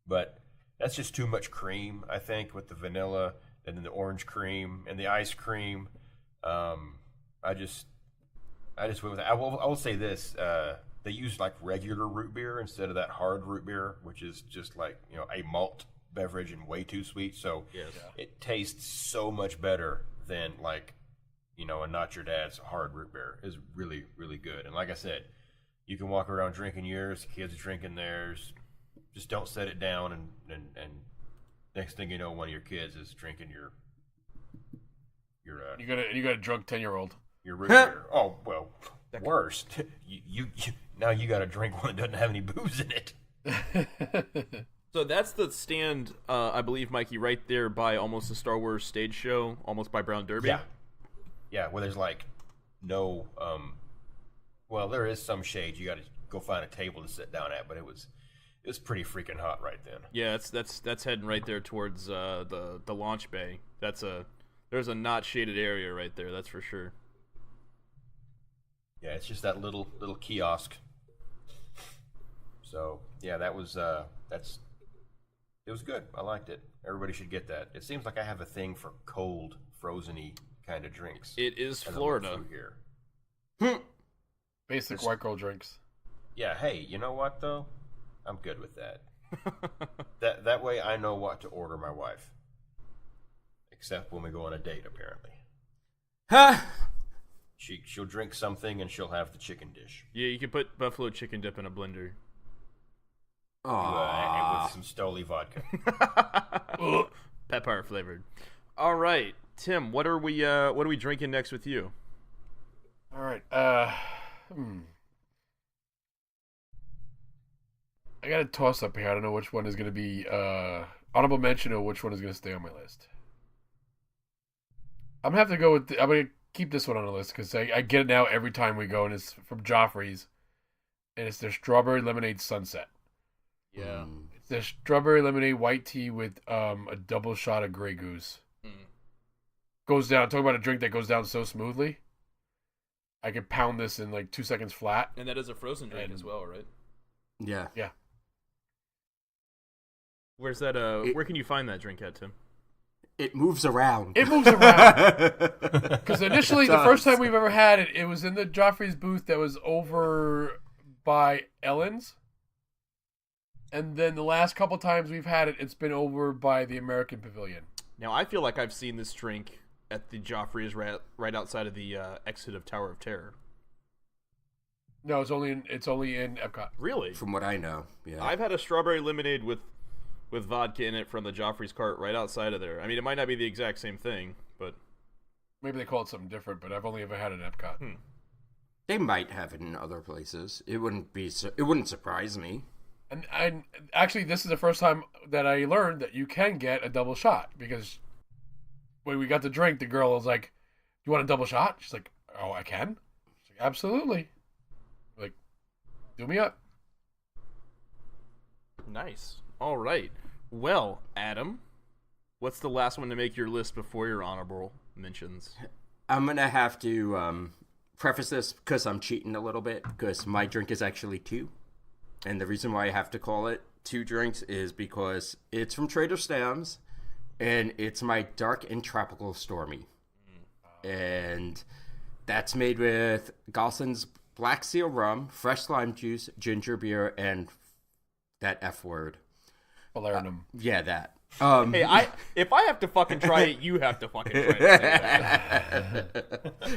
but that's just too much cream, I think, with the vanilla and then the orange cream and the ice cream. I just went with it. I will say this: they use like regular root beer instead of that hard root beer, which is just like a malt beverage and way too sweet. So Yes. it tastes so much better than like a Not Your Dad's hard root beer. Is really, really good. And like I said, You can walk around drinking yours, kids drinking theirs. Just don't set it down, and next thing you know, one of your kids is drinking your you got a drunk 10-year-old. Your root beer. Oh well, worst. You now you got to drink one that doesn't have any booze in it. So that's the stand, I believe, Mikey, right there by almost the Star Wars stage show, almost by Brown Derby. Yeah. Where there's like no, well, there is some shade. You got to go find a table to sit down at, but it was pretty freaking hot right then. Yeah, that's heading right there towards the launch bay. There's a not shaded area right there. That's for sure. Yeah, it's just that little kiosk. So yeah, that was it was good. I liked it. Everybody should get that. It seems like I have a thing for cold, frozen-y kind of drinks. It is Florida here. Basic white girl drinks. Yeah. Hey, you know what though? I'm good with that. That way I know what to order my wife. Except when we go on a date, apparently. Huh? She'll drink something and she'll have the chicken dish. Yeah, you can put buffalo chicken dip in a blender. With some Stoli vodka. Pepper flavored. All right, Tim, what are we drinking next with you? All right. I got a toss up here. I don't know which one is going to be honorable mention or which one is going to stay on my list. I'm going to have to go with... I'm going to keep this one on the list because I get it now every time we go, and it's from Joffrey's. And it's their Strawberry Lemonade Sunset. Yeah. It's their Strawberry Lemonade white tea with a double shot of Grey Goose. Goes down... Talk about a drink that goes down so smoothly. I could pound this in like 2 seconds flat. And that is a frozen drink as well, right? Yeah. Yeah. Where's that? Where can you find that drink at, Tim? It moves around. It moves around. Because initially, the first time we've ever had it, it was in the Joffrey's booth that was over by Ellen's. And then the last couple times we've had it, it's been over by the American Pavilion. Now, I feel like I've seen this drink at the Joffrey's right outside of the exit of Tower of Terror. No, it's only in Epcot. Really? From what I know, yeah. I've had a strawberry lemonade with vodka in it from the Joffrey's cart right outside of there. I mean, it might not be the exact same thing, but... Maybe they call it something different, but I've only ever had it in Epcot. They might have it in other places. It wouldn't surprise me. And actually, this is the first time that I learned that you can get a double shot, because when we got the drink, the girl was like, "You want a double shot?" She's like, "Oh, I can?" She's like, "Absolutely." Like, do me up. Nice. All right. Well, Adam, what's the last one to make your list before your honorable mentions? I'm going to have to preface this because I'm cheating a little bit, because my drink is actually 2. And the reason why I have to call it 2 drinks is because it's from Trader Sam's, and it's my Dark and Tropical Stormy. And that's made with Goslin's Black Seal rum, fresh lime juice, ginger beer, and that F word. Falernum. Yeah, that. Hey, if I have to fucking try it, you have to fucking try it.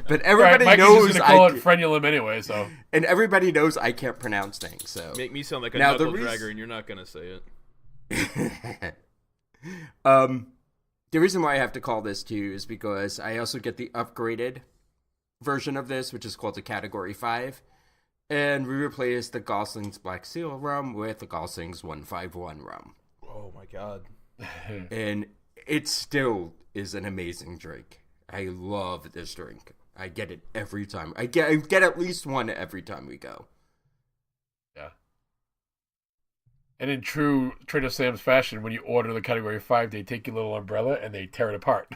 But everybody Mikey's knows just gonna call it frenulum anyway, so. And everybody knows I can't pronounce things, so. Make me sound like a Now, knuckle dragger, and you're not gonna say it. The reason why I have to call this 2 is because I also get the upgraded version of this, which is called the Category 5. And we replace the Gosling's Black Seal rum with the Gosling's 151 rum. Oh my god. And it still is an amazing drink. I love this drink. I get it every time. I get at least one every time we go. Yeah. And in true Trader Sam's fashion, when you order the Category 5, they take your little umbrella and they tear it apart.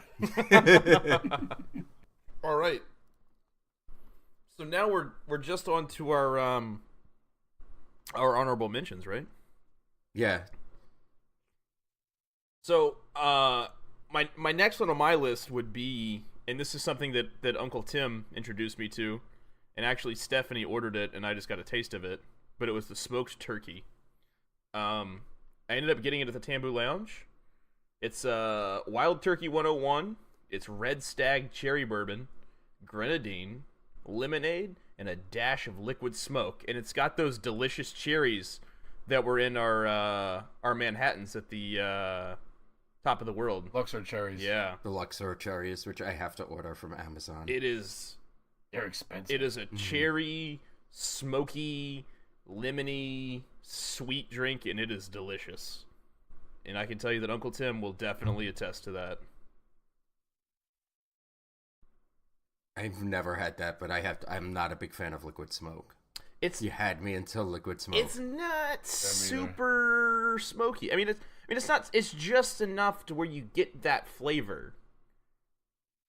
All right. So now we're just on to our honorable mentions, right? Yeah. So my next one on my list would be, and this is something that Uncle Tim introduced me to, and actually Stephanie ordered it, and I just got a taste of it, but it was the smoked turkey. I ended up getting it at the Tambu Lounge. It's Wild Turkey 101. It's Red Stag Cherry Bourbon, Grenadine, lemonade, and a dash of liquid smoke. And it's got those delicious cherries that were in our Manhattans at the top of the world. Luxor cherries. Yeah. The Luxor cherries, which I have to order from Amazon. They're expensive. It is a cherry, smoky, lemony, sweet drink, and it is delicious. And I can tell you that Uncle Tim will definitely attest to that. I've never had that, but I'm not a big fan of liquid smoke. You had me until liquid smoke. It's not super smoky. I mean, it's not. It's just enough to where you get that flavor.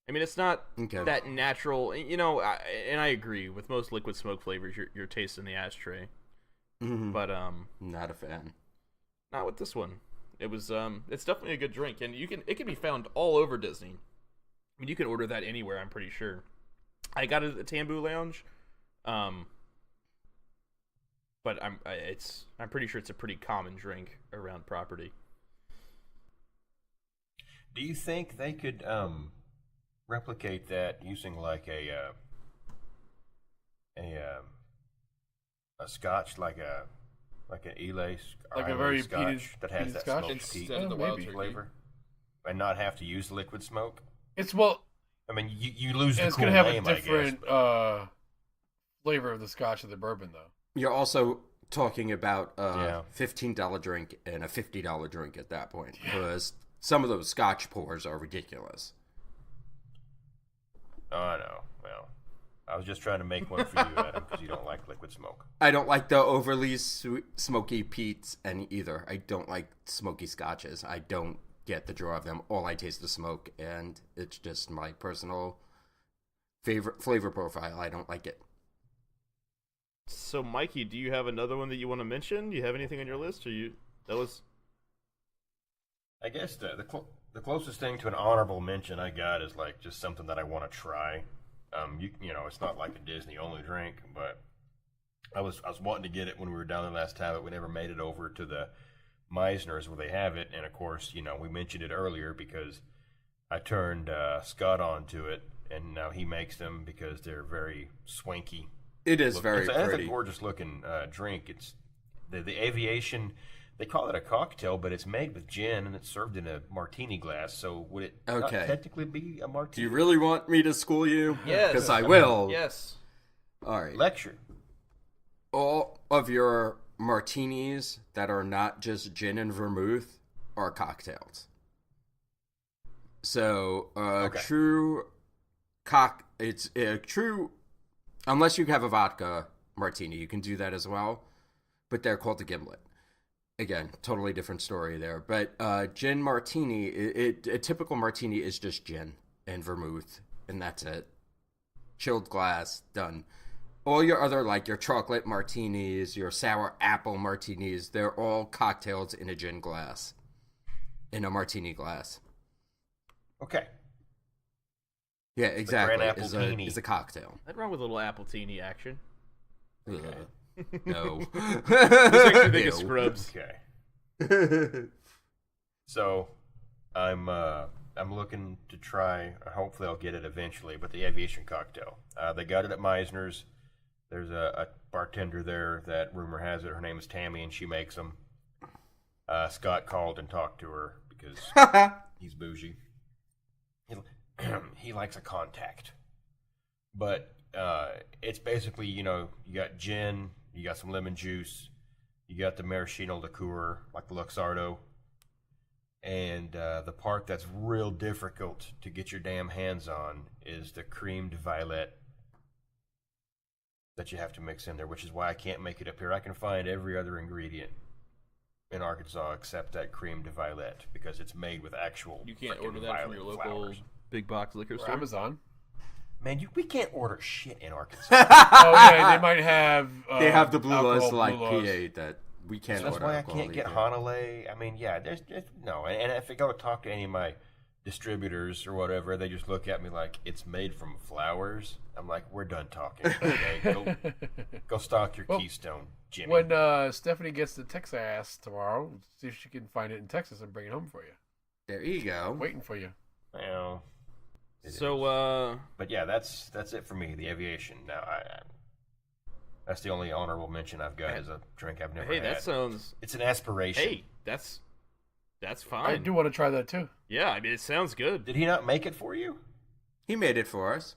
I mean, it's not that natural. You know, and I agree with most liquid smoke flavors. You're tasting the ashtray, but not a fan. Not with this one. It was it's definitely a good drink, and it can be found all over Disney. I mean, you can order that anywhere. I'm pretty sure. I got it at the Tambu Lounge. But I'm pretty sure it's a pretty common drink around property. Do you think they could replicate that using like a scotch, like an Elay, like a very scotch peated, that has that scotch? smoked Instead of the wild turkey flavor, and not have to use liquid smoke? I mean, you lose the it's cool gonna have name, a different I guess, flavor of the scotch and the bourbon, though. You're also talking about a $15 drink and a $50 drink at that point, because some of those scotch pours are ridiculous. Oh, I know. Well, I was just trying to make one for you, Adam, because you don't like liquid smoke. I don't like the overly smoky peats, and either. I don't like smoky scotches. I don't get the draw of them. All I taste is smoke, and it's just my personal favorite flavor profile. I don't like it. So, Mikey, do you have another one that you want to mention? Do you have anything on your list, or that was? I guess the closest thing to an honorable mention I got is like just something that I want to try. You know, it's not like a Disney only drink, but I was wanting to get it when we were down there last time, but we never made it over to the Meisner's where they have it. And of course, you know, we mentioned it earlier because I turned Scott onto it, and now he makes them because they're very swanky. It is very pretty. It's a gorgeous looking drink. It's the Aviation. They call it a cocktail, but it's made with gin and it's served in a martini glass. So would it not technically be a martini? Do you really want me to school you? Yes. Because I will. Yes. All right. Lecture. All of your martinis that are not just gin and vermouth are cocktails. So it's a true, unless you have a vodka martini, you can do that as well. But they're called the gimlet. Again, totally different story there. But gin martini, a typical martini is just gin and vermouth, and that's it. Chilled glass, done. All your other, like your chocolate martinis, your sour apple martinis, they're all cocktails in a gin glass. In a martini glass. Okay. Yeah, exactly. Grand apple-tini. Is a cocktail. Nothing wrong with a little apple-tini action. Okay. No. This actually think of Scrubs. Okay. So, I'm looking to try. Hopefully, I'll get it eventually. But the Aviation cocktail, they got it at Meisner's. There's a bartender there that rumor has it. Her name is Tammy, and she makes them. Scott called and talked to her because he's bougie. He likes a contact, but it's basically, you know, you got gin. You got some lemon juice. You got the maraschino liqueur, like the Luxardo. And the part that's real difficult to get your damn hands on is the creme de violet that you have to mix in there, which is why I can't make it up here. I can find every other ingredient in Arkansas except that creme de violet because it's made with actual. You can't order frickin' that from your violet local flowers. big box liquor Or store. Amazon. Man, we can't order shit in Arkansas. Oh yeah, they might have. They have the blue alcohol, laws like blue laws. PA that we can't That's order why I alcohol can't get either. Hanalei. I mean, yeah, there's no. And if I go talk to any of my distributors or whatever, they just look at me like it's made from flowers. I'm like, we're done talking. Okay, go stock your Well, Keystone, Jimmy. When Stephanie gets to Texas tomorrow, see if she can find it in Texas and bring it home for you. There you go. Waiting for you. Well, it is. So, But yeah, that's it for me. The Aviation. Now, That's the only honorable mention I've got as a drink I've never Hey, had. that sounds. It's an aspiration. Hey, that's fine. I do want to try that too. Yeah, I mean, it sounds good. Did he not make it for you? He made it for us.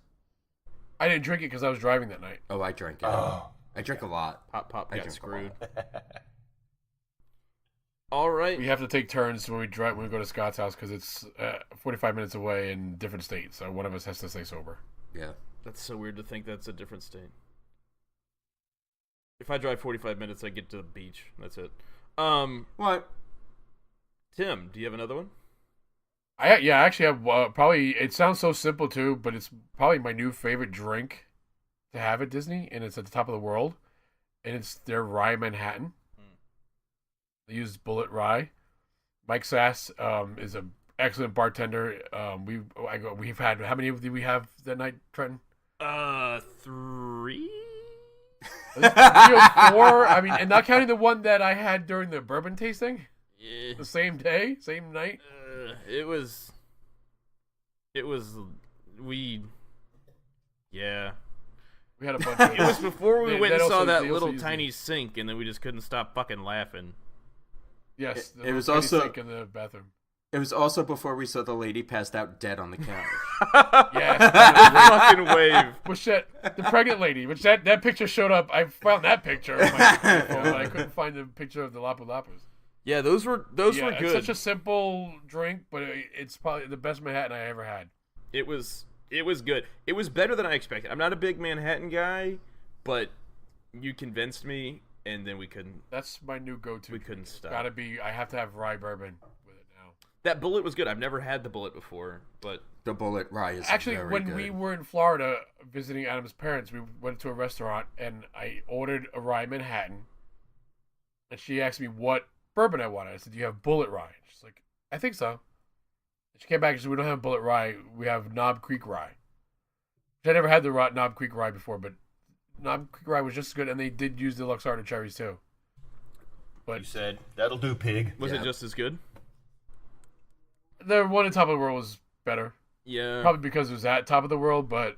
I didn't drink it because I was driving that night. Oh, I drank it. Oh. I drink a lot. Pop I got drink screwed. a lot. All right. We have to take turns when we drive when we go to Scott's house because it's 45 minutes away in different states. So one of us has to stay sober. Yeah. That's so weird to think that's a different state. If I drive 45 minutes, I get to the beach. That's it. What? Tim, do you have another one? I actually have probably. It sounds so simple too, but it's probably my new favorite drink to have at Disney, and it's at the top of the world, and it's their rye Manhattan. They use Bullet Rye. Mike Sass is an excellent bartender. We've had, how many did we have that night, Trenton? 3? 3 or 4. I mean, and not counting the one that I had during the bourbon tasting. Yeah. The same day, same night. It was. We. Yeah. We had a bunch of It was before we went and saw that they also little used tiny sink, and then we just couldn't stop fucking laughing. Yes, It was tiny also- sink in the bathroom. It was also before we saw the lady passed out dead on the couch. Yes, Fucking wave. which that the pregnant lady, which that picture showed up. I found that picture on my phone, but I couldn't find the picture of the Lapu Lapus. Yeah, those were Yeah, good. it's such a simple drink, but it's probably the best Manhattan I ever had. It was good. It was better than I expected. I'm not a big Manhattan guy, but you convinced me, and then we couldn't. That's my new go-to. We couldn't stop. Gotta be. I have to have rye bourbon with it now. That Bullet was good. I've never had the Bullet before, but The Bullet Rye is Actually, very when good. we were in Florida visiting Adam's parents, we went to a restaurant and I ordered a rye Manhattan, and she asked me what bourbon I wanted. I said, "Do you have Bullet Rye?" She's like, "I think so." And she came back and said, "We don't have Bullet Rye. We have Knob Creek Rye." Which I never had the Knob Creek Rye before, but Knob Creek Rye was just as good, and they did use the Luxardo cherries too. But You said, that'll do, pig. was Yeah. it just as good? the one at Top of the World was better, Yeah. probably because it was at Top of the World. But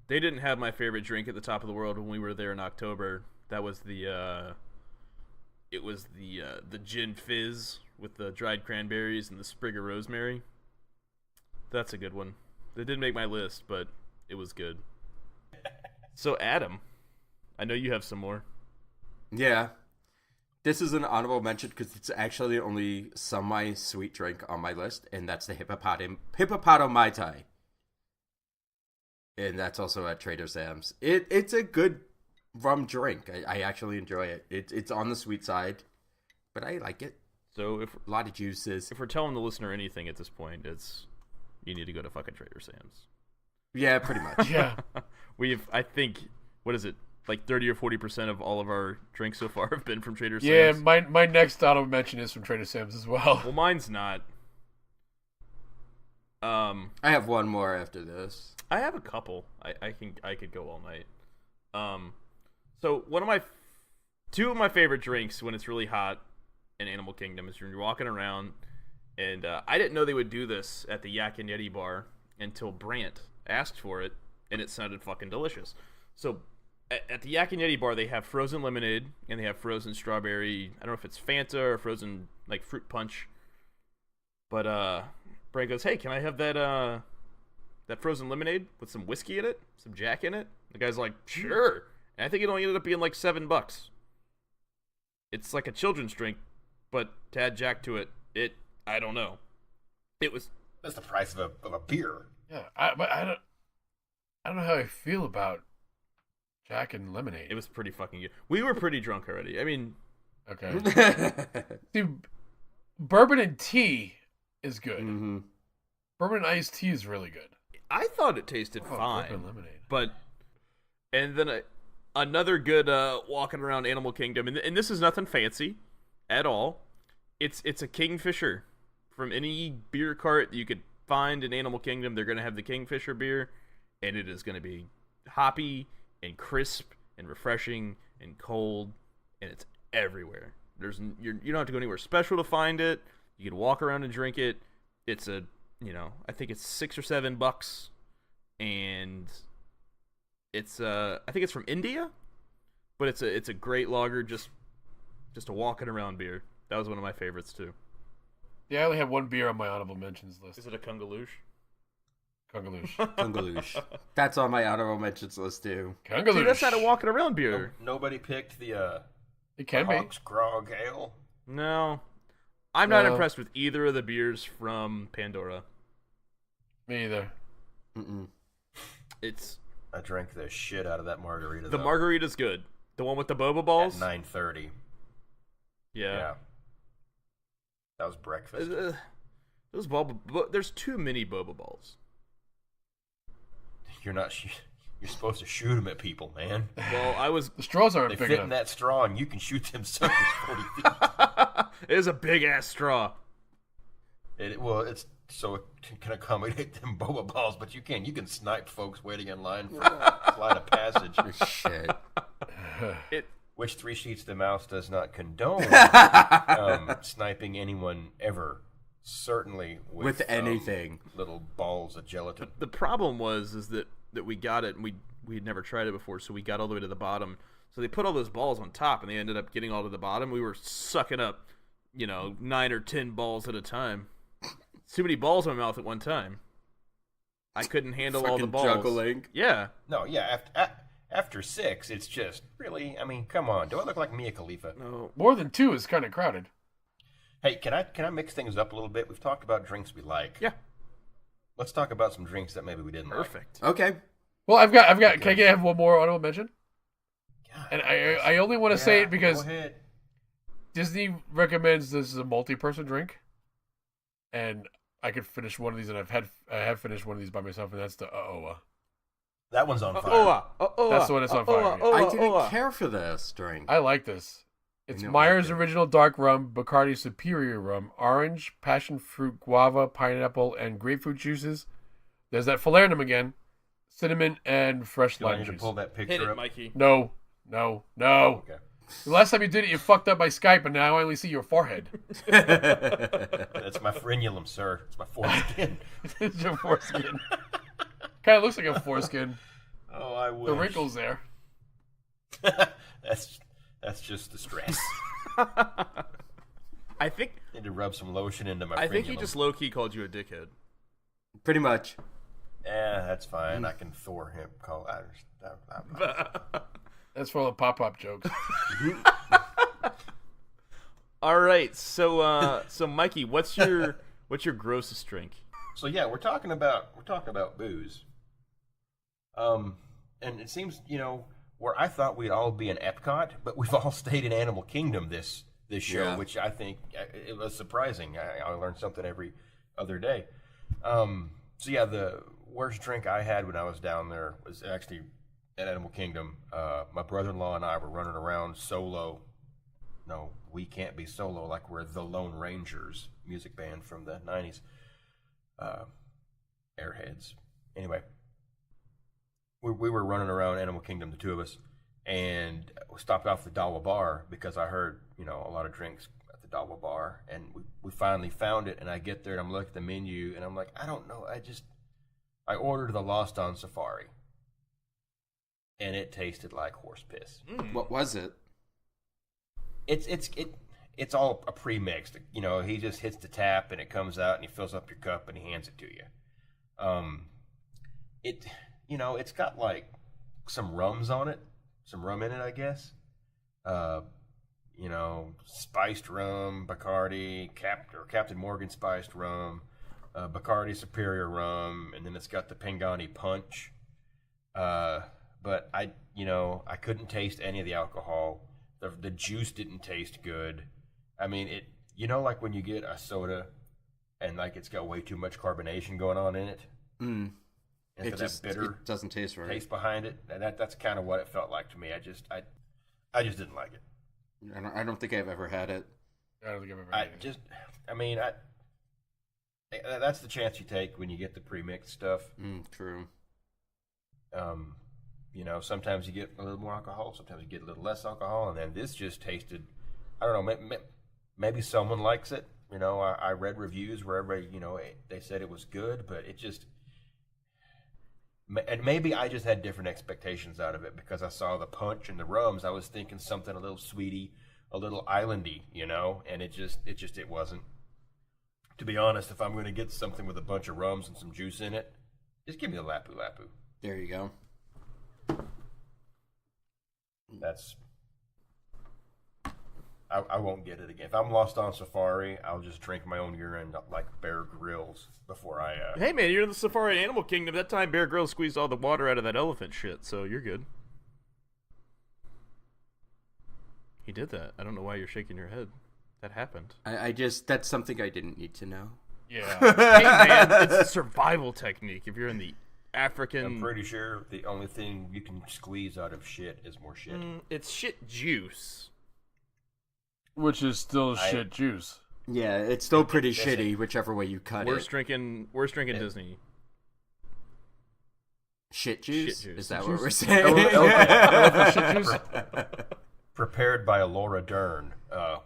They didn't have my favorite drink at the top of the world when we were there in October. That was the the gin fizz with the dried cranberries and the sprig of rosemary. That's a good one. They didn't make my list, but it was good. So Adam, I know you have some more. Yeah. This is an honorable mention because it's actually the only semi-sweet drink on my list, and that's the Hippopotamo Mai Tai. And that's also at Trader Sam's. It's a good rum drink. I actually enjoy it. It's on the sweet side, but I like it. So if A lot of juices. we're telling the listener anything at this point, it's you need to go to fucking Trader Sam's. Yeah, pretty much. yeah, I think, what is it? Like 30 or 40% of all of our drinks so far have been from Trader yeah. Sam's. My next honorable mention is from Trader Sam's as well. Well, mine's not. I have one more after this. I have a couple. I could go all night. So two of my favorite drinks when it's really hot in Animal Kingdom is when you're walking around, and I didn't know they would do this at the Yak and Yeti bar until Brant asked for it, and it sounded fucking delicious. So at the Yak and Yeti bar, they have frozen lemonade and they have frozen strawberry. I don't know if it's Fanta or frozen like fruit punch. But Brant goes, "Hey, can I have that frozen lemonade with some whiskey in it, some Jack in it?" The guy's like, "Sure." And I think it only ended up being like $7. It's like a children's drink, but to add Jack to it, I don't know. It was That's the price of a beer. Yeah, but I don't know how I feel about Jack and lemonade. it was pretty fucking good. We were pretty drunk already. I mean, Okay. See, bourbon and tea is good. Mm-hmm. Bourbon and iced tea is really good. I thought it tasted Oh, fine. bourbon lemonade. But and then another good walking around Animal Kingdom, and this is nothing fancy at all. It's a Kingfisher from any beer cart you could find in Animal Kingdom. They're gonna have the Kingfisher beer, and it is gonna be hoppy and crisp and refreshing and cold, and it's everywhere. You don't have to go anywhere special to find it. You can walk around and drink it. It's I think it's $6 or $7, and it's I think it's from India, but it's a great lager, just a walking around beer. That was one of my favorites too. Yeah, I only have one beer on my honorable mentions list. Is it a Kungaloosh? Kungaloosh. Kungaloosh. That's on my honorable mentions list too. Kungaloosh. Dude, that's not a walking around beer. Nobody picked the It can be. Hawks Grog Ale. No, I'm not No. impressed with either of the beers from Pandora. Me either. Mm-mm. It's I drank the shit out of that margarita. the though, margarita's good. The one with the boba at balls. 9:30. Yeah. That was breakfast. Those there's too many boba balls. You're not. You're supposed to shoot them at people, man. Well, I was. The straws aren't They big fit in enough. that straw, and you can shoot them suckers 40 feet. It is a big ass straw. It's so it can accommodate them boba balls, but you can snipe folks waiting in line for flight of passage. Shit. Which Three Sheets to Mouse does not condone sniping anyone ever. Certainly With anything. Little balls of gelatin. The problem is that we got it and we had never tried it before, so we got all the way to the bottom. So they put all those balls on top, and they ended up getting all to the bottom. We were sucking up, 9 or 10 balls at a time. Too many balls in my mouth at one time. I couldn't handle all the Fucking balls. juggling. Yeah. No, yeah. After 6, it's just really. I mean, come on. Do I look like Mia Khalifa? No. More than 2 is kind of crowded. Hey, can I mix things up a little bit? We've talked about drinks we like. Yeah. Let's talk about some drinks that maybe we didn't like. Perfect. Okay. Well, I've got. Can I have one more honorable mention? God, And I only want to say it because go ahead. Disney recommends this as a multi-person drink, and I could finish one of these, and I have finished one of these by myself, and that's the Uh-Oh. That one's on fire. That's the one that's on fire, yeah. I didn't care for this drink. I like this. It's know, Myers I do. Original Dark Rum, Bacardi Superior Rum, orange, passion fruit, guava, pineapple, and grapefruit juices. There's that falernum again, cinnamon, and fresh Do I lime need to juice. pull that Hit picture it, up? Mikey. No. Okay. The last time you did it, you fucked up my Skype, and now I only see your forehead. That's my frenulum, sir. It's my foreskin. It's your foreskin. Kind of looks like a foreskin. Oh, I wish. The wrinkles there. That's just the stress. I think Need to rub some lotion into my I think he frenulum. just low key called you a dickhead. Pretty much. That's fine. I can Thor him. That's for all the pop-up jokes. All right, so Mikey, what's your grossest drink? So yeah, we're talking about booze. And it seems, where I thought we'd all be in Epcot, but we've all stayed in Animal Kingdom this show, Yeah. which I think it was surprising. I learned something every other day. So yeah, the worst drink I had when I was down there was actually at Animal Kingdom. My brother-in-law and I were running around solo. No, we can't be solo like we're the Lone Rangers, music band from the 90s. Airheads. Anyway, we were running around Animal Kingdom, the two of us, and we stopped off the Dawa Bar because I heard, a lot of drinks at the Dawa Bar, and we finally found it, and I get there, and I'm looking at the menu, and I'm like, I don't know, I ordered the Lost on Safari, and it tasted like horse piss. What was it? It's all a pre-mixed. He just hits the tap, and it comes out, and he fills up your cup, and he hands it to you. It's got like some rums on it, some rum in it, I guess. Spiced rum, Bacardi, Captain Morgan spiced rum, Bacardi Superior rum, and then it's got the Pangani Punch. But I couldn't taste any of the alcohol. The juice didn't taste good. I mean, like when you get a soda and like it's got way too much carbonation going on in it. Mm. And It just that bitter it doesn't taste right. taste behind it, and that's kind of what it felt like to me. I just didn't like it. I don't think I've ever had it. I don't think I've ever had it. That's the chance you take when you get the pre-mixed stuff. True. Sometimes you get a little more alcohol, sometimes you get a little less alcohol, and then this just tasted, I don't know, maybe someone likes it. I read reviews where everybody, they said it was good, but And maybe I just had different expectations out of it because I saw the punch and the rums. I was thinking something a little sweetie, a little islandy, and it wasn't. To be honest, if I'm going to get something with a bunch of rums and some juice in it, just give me a Lapu Lapu. There you go. I won't get it again. If I'm lost on safari, I'll just drink my own urine like Bear Grylls before I... Hey, man, you're in the Safari Animal Kingdom. That time Bear Grylls squeezed all the water out of that elephant shit, so you're good. He did that. I don't know why you're shaking your head. That happened. That's something I didn't need to know. Yeah. Hey, man, it's a survival technique. If you're in the African... I'm pretty sure the only thing you can squeeze out of shit is more shit. It's shit juice. Which is still shit juice. Yeah, it's still pretty shitty, whichever way you cut Worst it. drinking Disney. Shit juice? Shit juice. Is that Shit what we're juice? saying? Shit juice? Prepared by Laura Dern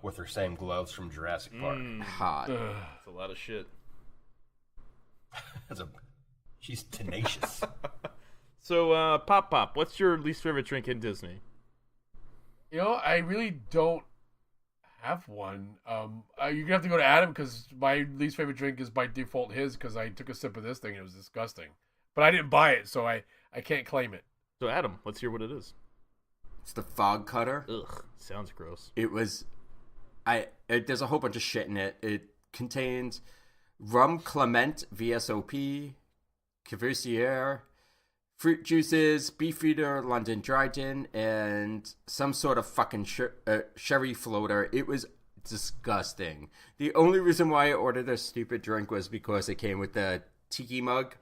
with her same gloves from Jurassic Park. Hot. That's a lot of shit. She's tenacious. So, Pop, what's your least favorite drink in Disney? I really don't have one. You're gonna have to go to Adam because my least favorite drink is by default his because I took a sip of this thing and it was disgusting. But I didn't buy it, so I can't claim it. So, Adam, let's hear what it is. It's the fog cutter. Ugh, sounds gross. It was... there's a whole bunch of shit in it. It contains rum Clement VSOP, Cavousier, fruit juices, beefeater, London Dry Gin, and some sort of fucking sherry floater. It was disgusting. The only reason why I ordered this stupid drink was because it came with the tiki mug.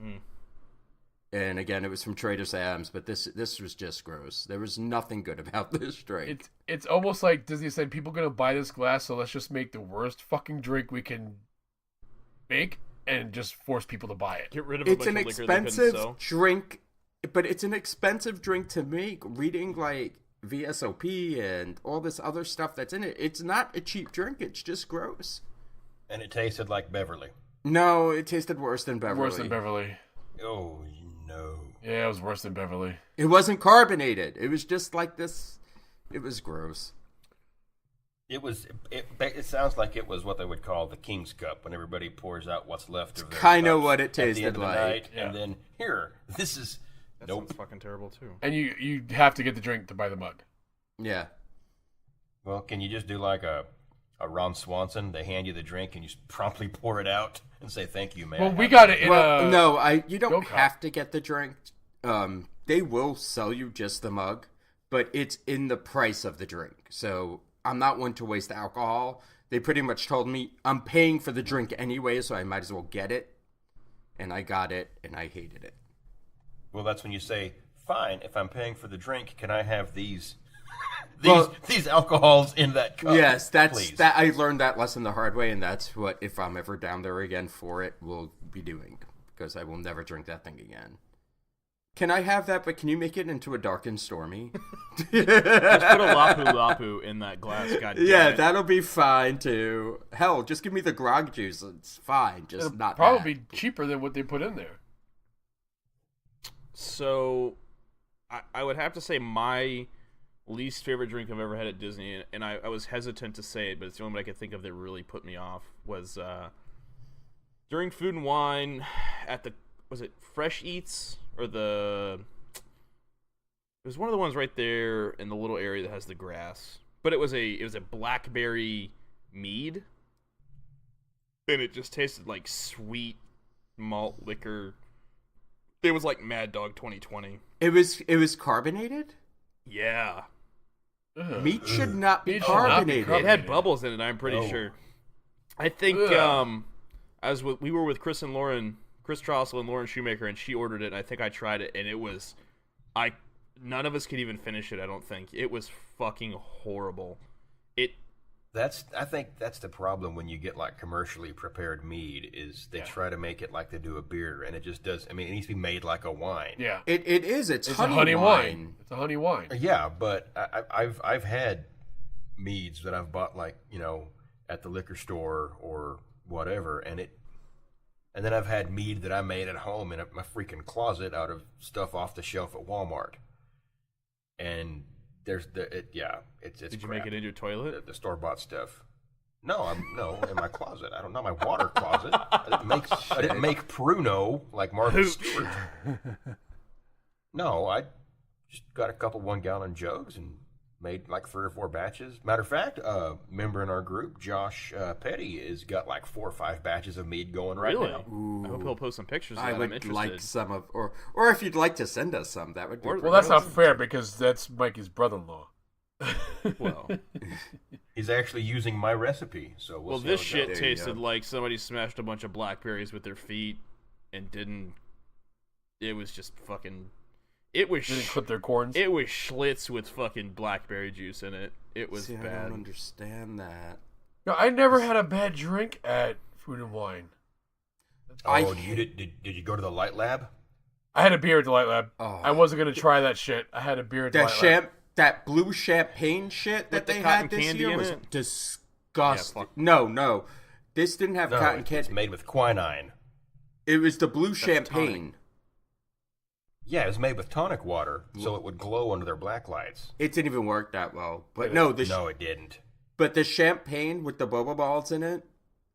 And again, it was from Trader Sam's, but this was just gross. There was nothing good about this drink. It's almost like Disney said, people are gonna buy this glass, so let's just make the worst fucking drink we can make and just force people to buy it. Get rid of It's a an bunch of liquor they couldn't expensive sell. drink, but it's an expensive drink to make. Reading like VSOP and all this other stuff that's in it, it's not a cheap drink. It's just gross. And it tasted like Beverly. No, it tasted worse than Beverly. Worse than Beverly. Oh, no. Yeah, it was worse than Beverly. It wasn't carbonated. It was just like this. It was gross. It sounds like it was what they would call the King's Cup when everybody pours out what's left of their Kind of cups what it at the end tasted of the like. night, Yeah. And then, this is... That Nope. sounds fucking terrible, too. And you have to get the drink to buy the mug. Yeah. Well, can you just do like a Ron Swanson? They hand you the drink and you just promptly pour it out and say, thank you, man. Well, we got it in a... No, you don't go-kart. have to get the drink. They will sell you just the mug, but it's in the price of the drink. So I'm not one to waste alcohol. They pretty much told me I'm paying for the drink anyway, so I might as well get it. And I got it, and I hated it. Well, that's when you say, fine, if I'm paying for the drink, can I have these these alcohols in that cup? Yes, please? I learned that lesson the hard way, and that's what, if I'm ever down there again for it, we'll be doing. Because I will never drink that thing again. Can I have that, but can you make it into a dark and stormy? Just put a Lapu Lapu in that glass, goddamn. Yeah, it. that'll be fine, too. Hell, just give me the grog juice. It's fine, just It'll not probably that. be cheaper than what they put in there. So, I would have to say my least favorite drink I've ever had at Disney, and I was hesitant to say it, but it's the only one I could think of that really put me off, was during Food and Wine at the, was it Fresh Eats? Or it was one of the ones right there in the little area that has the grass. But it was a blackberry mead. And it just tasted like sweet malt liquor. It was like Mad Dog 2020. It was carbonated? Yeah. Ugh. Meat should not be Meat should not be carbonated. It had bubbles in it, I'm pretty sure. I think Ugh. we were with Chris Trossel and Lauren Shoemaker, and she ordered it, and I think I tried it, and it was... None of us could even finish it, I don't think. It was fucking horrible. I think that's the problem when you get like commercially prepared mead is they try to make it like they do a beer, and it just does. I mean, it needs to be made like a wine. Yeah. It is. It's a honey wine. It's a honey wine. Yeah, but I've had meads that I've bought like at the liquor store or whatever, and And then I've had mead that I made at home in my freaking closet out of stuff off the shelf at Walmart. And it's Did you crap. make it in your toilet? The store bought stuff. No, in my closet. I don't know, my water closet. I didn't make Pruno like Martha Stewart. No, I just got a couple 1-gallon jugs and made like 3 or 4 batches. Matter of fact, a member in our group, Josh Petty, has got like 4 or 5 batches of mead going right Really? now. I hope he'll post some pictures of I that. I'm would interested. like some of, or if you'd like to send us some, that would be. Well, that's not fair because that's Mikey's brother-in-law. Well, He's actually using my recipe, so we'll see this how it shit goes. There you tasted go. like somebody smashed a bunch of blackberries with their feet and didn't. It was just fucking. It was. Didn't clip their corns. It was Schlitz with fucking blackberry juice in it. It was See, I bad. don't understand that. No, I never had a bad drink at Food and Wine. Oh, did you go to the Light Lab? I had a beer at the Light Lab. Oh. I wasn't gonna try that shit. I had a beer at the Light Lab. That blue champagne shit that With the they cotton had this candy year in was it? disgusting. Yeah, fuck. No, this didn't have No, cotton it's candy. made with quinine. It was the blue champagne. Yeah, it was made with tonic water, so it would glow under their black lights. It didn't even work that well. But No, it didn't. but the champagne with the boba balls in it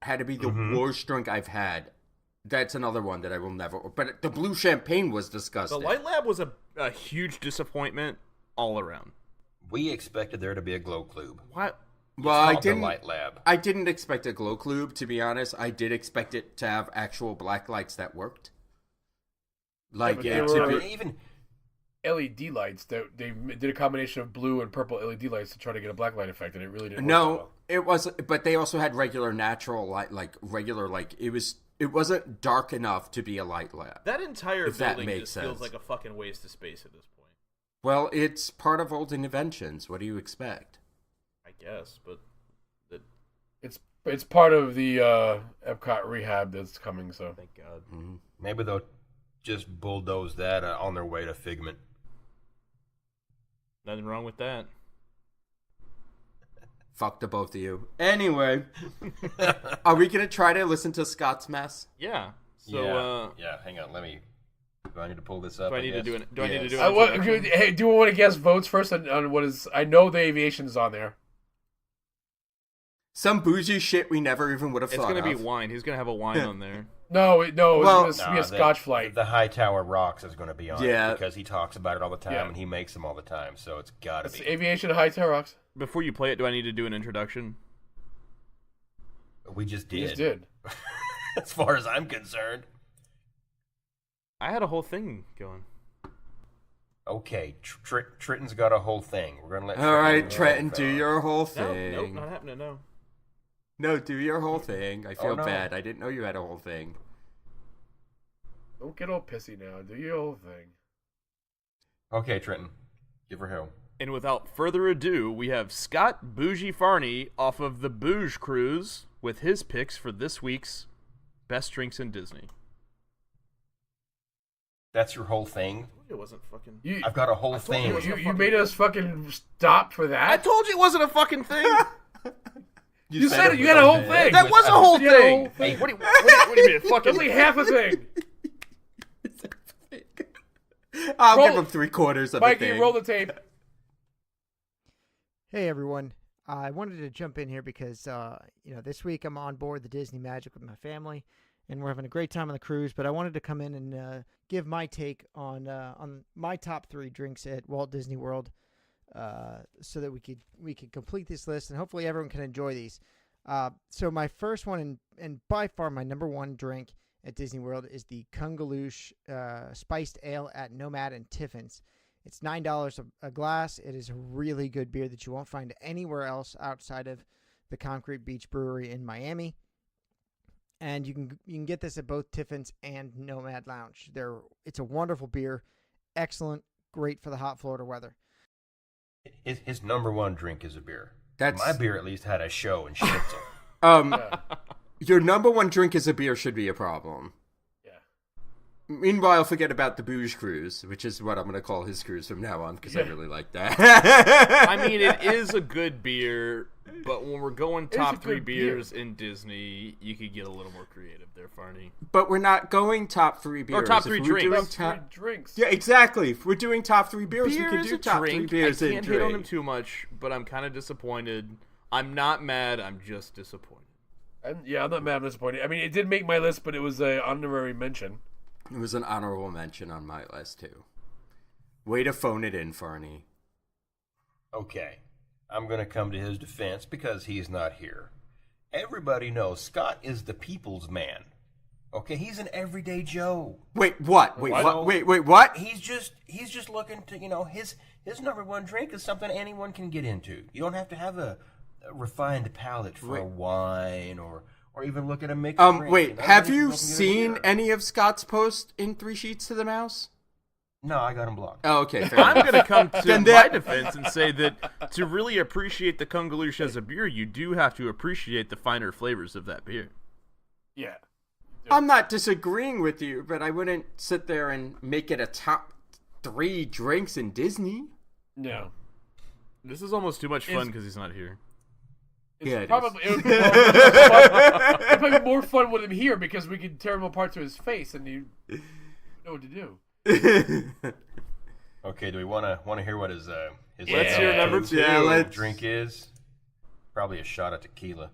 had to be the Mm-hmm. worst drink I've had. That's another one that I will never. But the blue champagne was The disgusting. Light Lab was a huge disappointment all around. We expected there to be a glow clube. What? Well, I Called the didn't. Light Lab. I didn't expect a glow clube, to be honest. I did expect it to have actual black lights that worked. Like but it they to were- be- Even LED lights. They did a combination of blue and purple LED lights to try to get a black light effect, and it really didn't. work that No, well. it was, but they also had regular natural light, it wasn't dark enough to be a light lab. That entire If that building makes just feels sense. like a fucking waste of space at this point. Well, it's part of old inventions. What do you expect? I guess, but It's part of the Epcot rehab that's coming. So thank God. maybe they'll just bulldoze that on their way to Figment. Nothing wrong with that. Fuck the both of you. Anyway, are we gonna try to listen to Scott's mess? Yeah. So, yeah. Hang on. Do I need to pull this up? do I need to do guess? it? Do I need to Yes. do it? introduction? hey, do we want to guess votes first on what is? I know the aviation's on there. Some bougie shit we never even would have It's thought gonna be of. wine. He's gonna have a wine on there. No, Well- it's gonna be Nah, a Scotch flight. The Hightower Rocks is going to be on Yeah. it because he talks about it all the time Yeah. and he makes them all the time, so it's got to It's be. aviation high Tower Rocks. Before you play it, do I need to do an introduction? We just You did. just did. As far as I'm concerned. I had a whole thing going. Okay, Trenton's got a whole thing. We're going to let All right, do Trenton, the do whole your whole No, thing. nope, not happening. No. No, do your whole thing. I feel no. bad. I didn't know you had a whole thing. Don't get all pissy now. Do your whole thing. Okay, Trenton, give her hell. And without further ado, we have Scott Bougie Farney off of the Bouge Cruise with his picks for this week's best drinks in Disney. That's your whole thing? It wasn't fucking. You, I've got a whole told thing. you it was you made us fucking stop for I that. told you it wasn't a fucking thing. You said it. You had a whole thing. That was a whole You had a thing. whole thing. What do you mean? That's Fucking. like half a thing. I'll Roll- give him 3/4 of Mikey, a thing. roll the tape. Hey everyone, I wanted to jump in here because this week I'm on board the Disney Magic with my family, and we're having a great time on the cruise. But I wanted to come in and give my take on my top 3 drinks at Walt Disney World, so that we could complete this list and hopefully everyone can enjoy these. So my first one and by far my number 1 drink at Disney World is the Kungaloosh spiced ale at Nomad and Tiffin's. It's $9 a glass. It is a really good beer that you won't find anywhere else outside of the Concrete Beach Brewery in Miami. And you can get this at both Tiffin's and Nomad Lounge. It's a wonderful beer, excellent, great for the hot Florida weather. His number 1 drink is a beer. That's- My beer at least had a show and schnitzel. Yeah. Your number 1 drink as a beer should be a problem. Yeah. Meanwhile, forget about the booze cruise, which is what I'm going to call his cruise from now on, because I really like that. I mean, it is a good beer, but when we're going top 3 beers in Disney, you could get a little more creative there, Farney. But we're not going top 3 beers. Or top 3 drinks. Drinks. Yeah, exactly. If we're doing top 3 beers, Beer we can is do a top drink. 3 beers I and can't drink. hate on him too much, but I'm kind of disappointed. I'm not mad. I'm just disappointed. I'm not mad. I'm disappointed. I mean, it did make my list, but it was an honorary mention. It was an honorable mention on my list, too. Way to phone it in, Farney. Okay, I'm going to come to his defense because he's not here. Everybody knows Scott is the people's man. Okay, he's an everyday Joe. Wait, what? Wait, what? Wait, what? He's just looking to, his number one drink is something anyone can get into. You don't have to have a refined palate for a wine or even look at a mixed drink. Wait, have you seen any of Scott's posts in 3 Sheets to the Mouse? No, I got him blocked. Oh, okay. Fair I'm enough. going to come to my defense and say that to really appreciate the Kungaloosh as a beer, you do have to appreciate the finer flavors of that beer. Yeah. I'm not disagreeing with you, but I wouldn't sit there and make it a top 3 drinks in Disney. No. This is almost too much fun because he's not here. Yeah, it would be it'd probably be more fun with him here because we could tear him apart to his face and you know what to do. Okay, do we want to hear what his Let's hear number 2. Yeah, drink is? Probably a shot of tequila.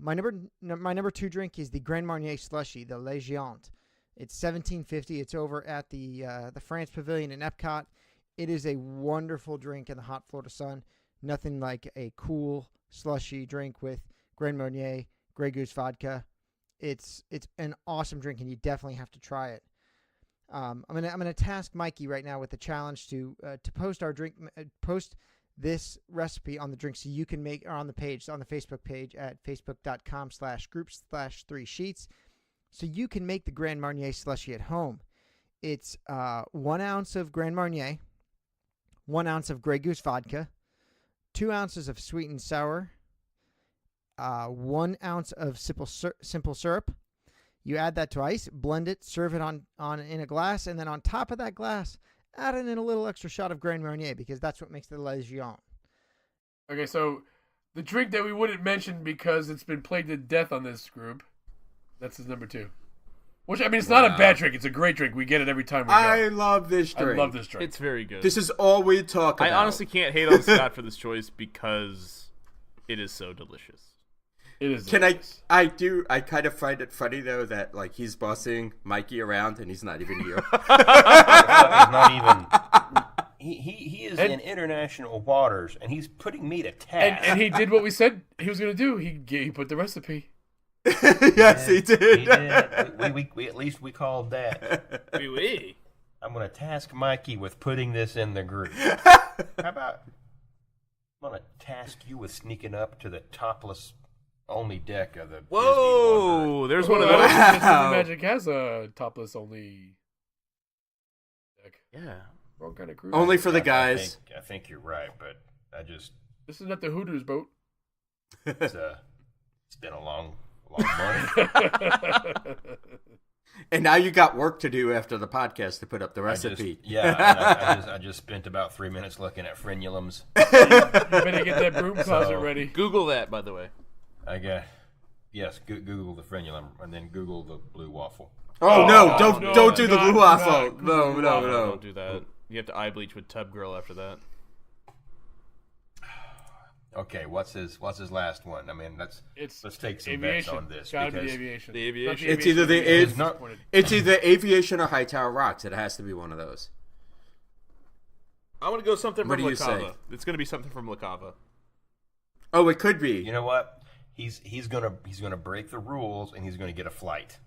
My number 2 drink is the Grand Marnier Slushy, the Le Géant. It's $17.50. It's over at the France Pavilion in Epcot. It is a wonderful drink in the hot Florida sun. Nothing like a cool slushy drink with Grand Marnier, Grey Goose vodka. It's an awesome drink, and you definitely have to try it. I'm gonna task Mikey right now with the challenge to post our drink, post this recipe on the drink so you can make, or on the page, on the Facebook page at facebook.com/groups/3sheets, so you can make the Grand Marnier slushy at home. It's 1 ounce of Grand Marnier, 1 ounce of Grey Goose vodka, 2 ounces of sweet and sour, 1 ounce of simple syrup. You add that to ice, blend it, serve it on in a glass, and then on top of that glass, add in a little extra shot of Grand Marnier because that's what makes the Le Géant. Okay, so the drink that we wouldn't mention because it's been played to death on this group, that's his number 2. Which, I mean, it's not a bad drink. It's a great drink. We get it every time we go. I love this drink. I love this drink. It's very good. This is all we talk about. I honestly can't hate on Scott for this choice because it is so delicious. It is. I kind of find it funny though that like he's bossing Mikey around and he's not even here. He's not even. He is in international waters and he's putting me to task. And he did what we said he was going to do. He put the recipe. Yes, he did. He did. We at least we called that. Oui. I'm going to task Mikey with putting this in the group. How about I'm going to task you with sneaking up to the topless only deck of the Disney 100. Whoa, there's one of those. Disney Magic has a topless only deck. Yeah. Wrong kind of cruise. Only for the guys. I think you're right, but This is not the Hooters boat. it's been a long month. And now you got work to do after the podcast to put up the recipe. I just spent about 3 minutes looking at frenulums. You better get that broom closet ready. Google that, by the way. Google the frenulum and then Google the blue waffle. Oh, no, don't do the blue waffle. No. Don't do that. You have to eye bleach with Tub Girl after that. Okay, what's his last one? I mean, let's take some aviation. bets on this. Gotta be because the aviation. The aviation. It's either aviation or Hightower Rocks. It has to be one of those. I want to go something What from do you La Cava. say? It's going to be something from La Cava. Oh, it could be. You know what? He's gonna break the rules and he's gonna get a flight.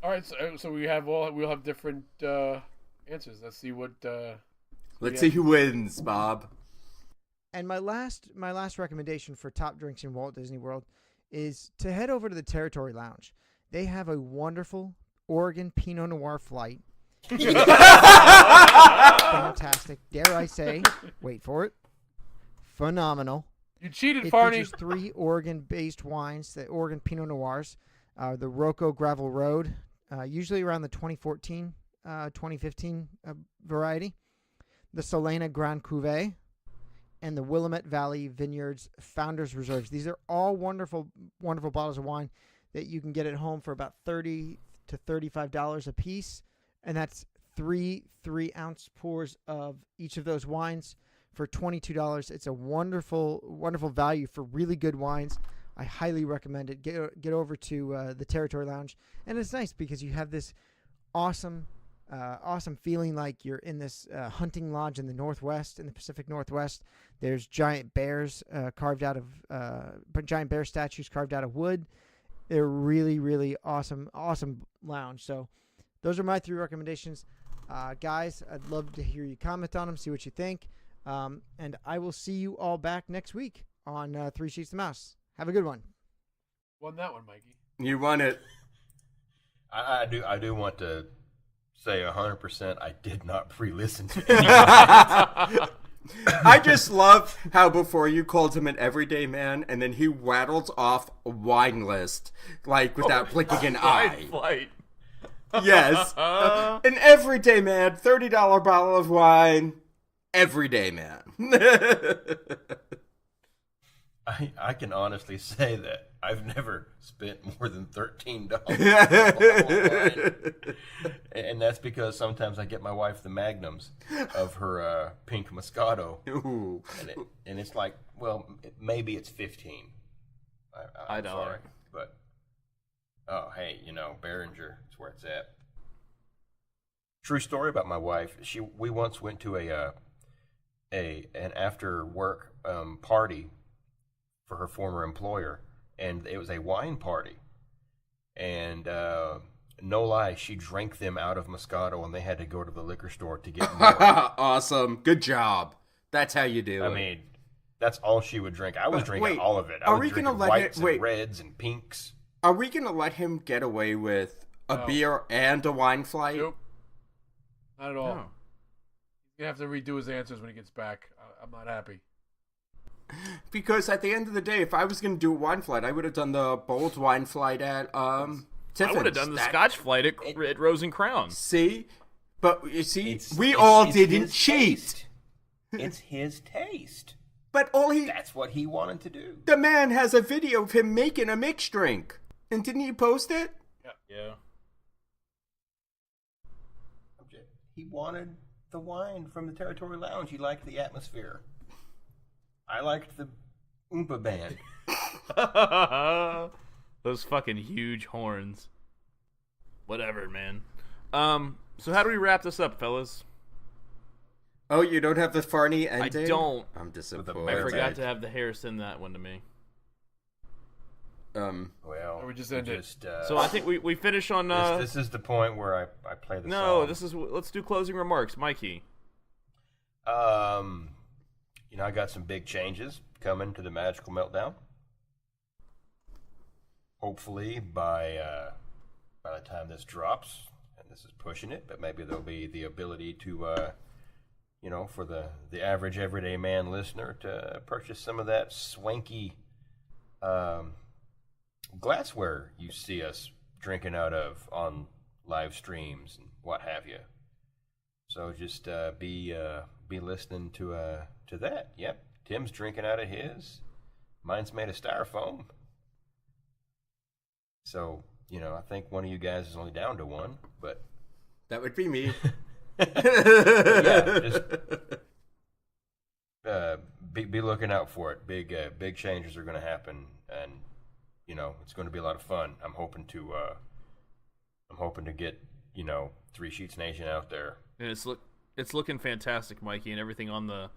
All right, so we'll have different answers. Let's see what. Let's see who wins, Bob. And my last recommendation for top drinks in Walt Disney World is to head over to the Territory Lounge. They have a wonderful Oregon Pinot Noir flight. Fantastic. Dare I say, wait for it, phenomenal. You cheated, It Farney. features 3 Oregon-based wines, the Oregon Pinot Noirs, the Rocco Gravel Road, usually around the 2014, 2015 variety, the Solana Grand Cuvée, and the Willamette Valley Vineyards Founders Reserves. These are all wonderful, wonderful bottles of wine that you can get at home for about $30 to $35 a piece, and that's 3 3-ounce pours of each of those wines for $22. It's a wonderful, wonderful value for really good wines. I highly recommend it. Get over to the Territory Lounge, and it's nice because you have this awesome feeling like you're in this hunting lodge in the Northwest, in the Pacific Northwest. There's giant bears giant bear statues carved out of wood. They're really, really awesome lounge. So those are my 3 recommendations. Guys, I'd love to hear you comment on them, see what you think. And I will see you all back next week on 3 Sheets to Mouse. Have a good one. Won that one, Mikey. You won it. I do want to say 100% I did not pre-listen to it. I just love how before you called him an everyday man, and then he waddles off a wine list, like without blinking an eye. Flight. Yes. An everyday man, $30 bottle of wine, everyday man. I can honestly say that I've never spent more than $13. And that's because sometimes I get my wife the magnums of her pink Moscato. Ooh. And it's like, well, maybe it's 15. I'm $1. sorry, but oh, hey, Behringer is where it's at. True story about my wife. We once went to an after work party for her former employer, and it was a wine party. And no lie, she drank them out of Moscato, and they had to go to the liquor store to get more. Awesome. Good job. That's how you do it. I mean, that's all she would drink. I was drinking wait, all of it. I are was we drinking gonna let whites it- wait. and reds and pinks. Are we going to let him get away with a beer and a wine flight? Nope. Not at all. No. He's going to have to redo his answers when he gets back. I'm not happy. Because at the end of the day, if I was going to do a wine flight, I would have done the bold wine flight at Tiffin's. I would have done the Scotch flight at Rose and Crown. See? But you see, It's didn't his cheat. taste. It's his taste. But That's what he wanted to do. the man has a video of him making a mixed drink. And didn't he post it? Yeah. He wanted the wine from the Territory Lounge. He liked the atmosphere. I liked the Oompa band. Those fucking huge horns. Whatever, man. So how do we wrap this up, fellas? Oh, you don't have the Farney I ending? don't. I'm disappointed. With a I forgot to have the hair send that one to me. Well, Or we just end it. So I think we finish on. This is the point where I play the No, song. let's do closing remarks, Mikey. I got some big changes coming to the Magical Meltdown. Hopefully by the time this drops, and this is pushing it, but maybe there'll be the ability to, for the average everyday man listener to purchase some of that swanky glassware you see us drinking out of on live streams and what have you. So just be listening to that. Yep, Tim's drinking out of his. Mine's made of styrofoam. So I think one of you guys is only down to one, but That would be me. yeah, just be looking out for it. Big changes are going to happen, and it's going to be a lot of fun. I'm hoping to get 3 Sheets Nation out there. And it's looking fantastic, Mikey, and everything on the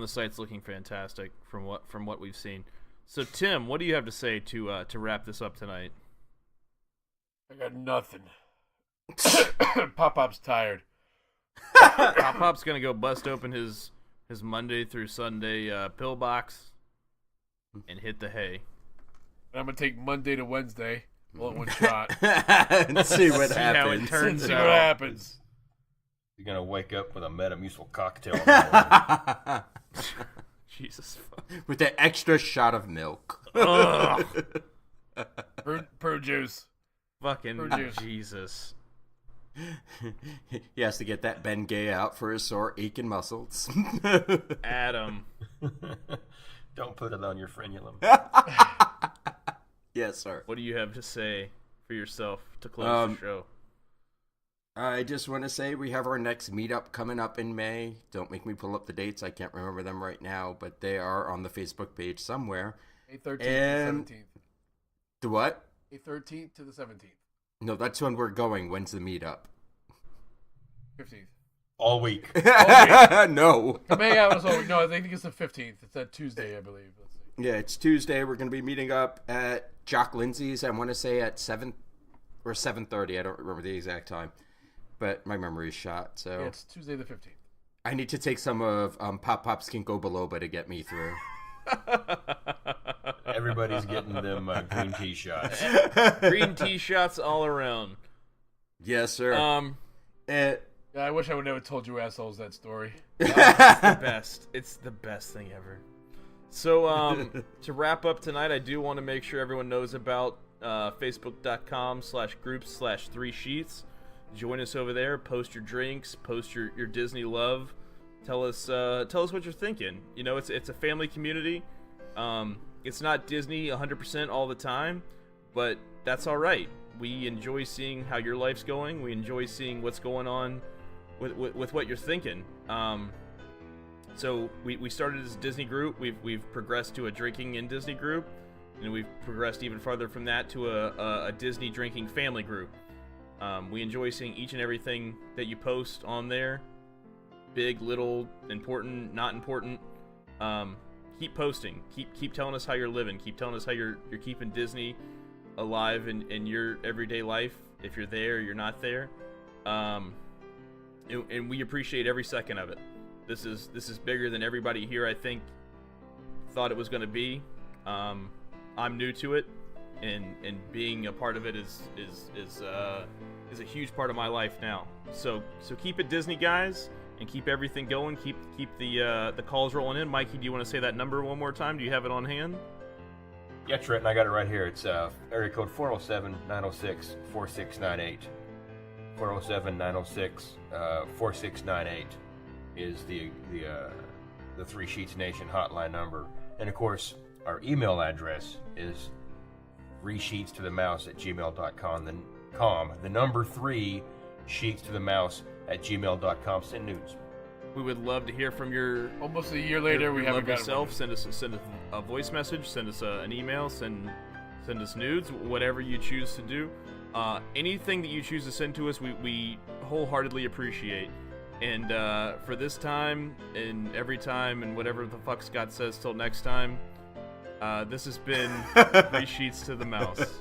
site's looking fantastic from what we've seen. So Tim, what do you have to say to wrap this up tonight? I got nothing. Pop-Pop's tired. Pop-Pop's gonna go bust open his Monday through Sunday pill box and hit the hay. And I'm gonna take Monday to Wednesday, all in one shot. And see what See how it happens. turns See what out. happens. You're going to wake up with a Metamucil cocktail in the morning. Jesus. With that extra shot of milk. Ugh. Prune juice. Fucking Fruit juice. Jesus. He has to get that Bengay out for his sore aching muscles. Adam. Don't put it on your frenulum. Yes, sir. What do you have to say for yourself to close the show? I just want to say we have our next meetup coming up in May. Don't make me pull up the dates. I can't remember them right now, but they are on the Facebook page somewhere. May 13th And to the 17th. The what? May 13th to the 17th. No, that's when we're going. When's the meetup? 15th. All week. No. May I think it's the 15th. It's that Tuesday, I believe. Let's see. Yeah, it's Tuesday. We're going to be meeting up at Jock Lindsay's. I want to say at 7 or 7:30. I don't remember the exact time, but my memory is shot. So Yeah, it's Tuesday the 15th. I need to take some of Pop Pop's Ginkgo biloba to get me through. Everybody's getting them green tea shots. Green tea shots all around. Yes, sir. Yeah, I wish I would never told you assholes that story. It's the best. It's the best thing ever. So, to wrap up tonight, I do want to make sure everyone knows about facebook.com/groups/3 sheets. Join us over there. Post your drinks. Post your Disney love. Tell us what you're thinking. You know, it's a family community. It's not Disney 100% all the time, but that's all right. We enjoy seeing how your life's going. We enjoy seeing what's going on with what you're thinking. So we started as a Disney group. We've progressed to a drinking in Disney group, and we've progressed even farther from that to a Disney drinking family group. We enjoy seeing each and everything that you post on there. Big, little, important, not important. Keep posting. Keep telling us how you're living. Keep telling us how you're keeping Disney alive in your everyday life. If you're there or you're not there, and we appreciate every second of it. This is bigger than everybody here, I think, thought it was going to be. I'm new to it, and being a part of it is a huge part of my life now. So keep it Disney, guys, and keep everything going. Keep the calls rolling in. Mikey, do you want to say that number one more time? Do you have it on hand? Yeah, Trenton, I got it right here. It's area code 407-906-4698. 407-906-4698 is the Three Sheets Nation hotline number. And of course, our email address is 3sheetstothemouse@gmail.com. The number 3 sheetstothemouse@gmail.com. Send nudes. We would love to hear from your Almost a year later, we haven't got yourself. Send us a voice message. Send us an email. Send us nudes. Whatever you choose to do. Anything that you choose to send to us, we wholeheartly appreciate. And for this time and every time and whatever the fuck Scott says till next time, this has been 3 Sheets to the Mouse.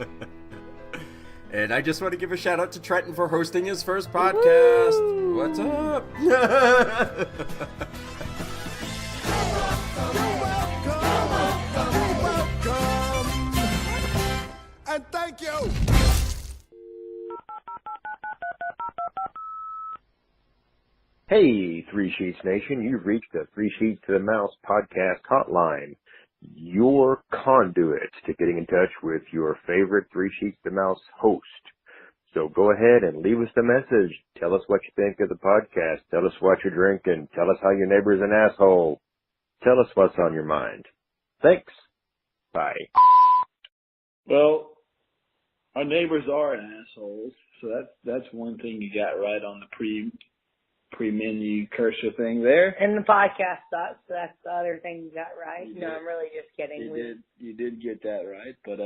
And I just want to give a shout out to Trenton for hosting his first podcast. Woo! What's up? And thank you. Hey, Three Sheets Nation, you've reached the Three Sheets to the Mouse podcast hotline, your conduit to getting in touch with your favorite Three Sheets to the Mouse host. So go ahead and leave us the message. Tell us what you think of the podcast. Tell us what you're drinking. Tell us how your neighbor's an asshole. Tell us what's on your mind. Thanks. Bye. Well, our neighbors are assholes, so that's one thing you got right on the pre-menu cursor thing there. And the podcast sucks, so that's the other thing you got right. No, I'm really just kidding. You did get that right, but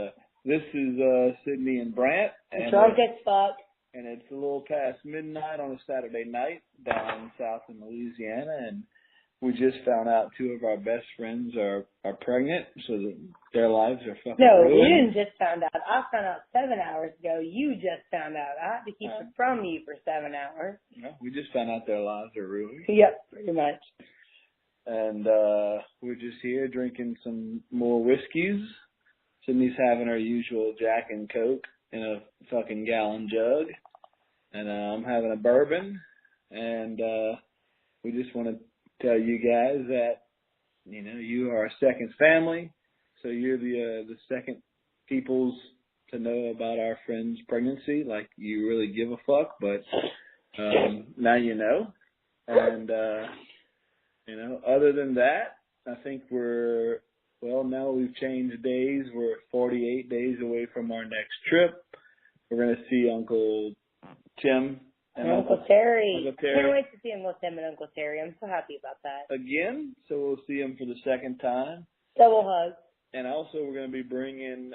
this is Sydney and Brant. And drunk as fuck. And it's a little past midnight on a Saturday night down south in Louisiana, and we just found out 2 of our best friends are pregnant, so that their lives are fucking ruined. You didn't just found out. I found out 7 hours ago. You just found out. I had to keep it from you for 7 hours. No, we just found out their lives are ruined. Yep, pretty much. And we're just here drinking some more whiskeys. Sydney's having her usual Jack and Coke in a fucking gallon jug. And I'm having a bourbon. And we just want to tell you guys that you know, you are our second family, so you're the second people's to know about our friend's pregnancy. Like, you really give a fuck, but now you know. And, you know, other than that, I think now we've changed days. We're 48 days away from our next trip. We're going to see Uncle Tim and Uncle Terry. Uncle Terry. Can't wait to see Uncle Tim and Uncle Terry. I'm so happy about that. Again, so we'll see him for the second time. Double hug. And also we're going to be bringing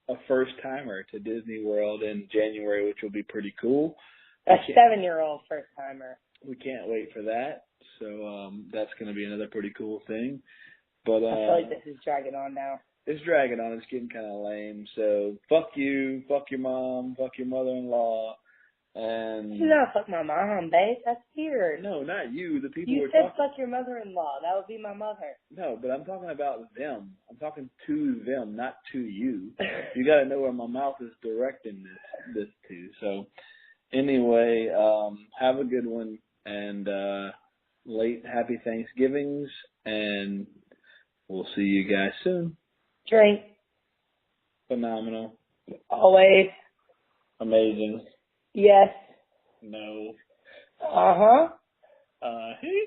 a first-timer to Disney World in January, which will be pretty cool. A 7-year-old first-timer. We can't wait for that. So that's going to be another pretty cool thing. But I feel like this is dragging on now. It's dragging on. It's getting kind of lame. So fuck you, fuck your mom, fuck your mother-in-law, and No, fuck my mom, babe. That's weird. no, not you. The people You we're said talking. fuck your mother-in-law. That would be my mother. No, but I'm talking about them. I'm talking to them, not to you. You got to know where my mouth is directing this to. So anyway, have a good one, and late happy Thanksgivings, and we'll see you guys soon. Drink. Phenomenal. Always. Amazing. Yes. No. Uh-huh. Hey.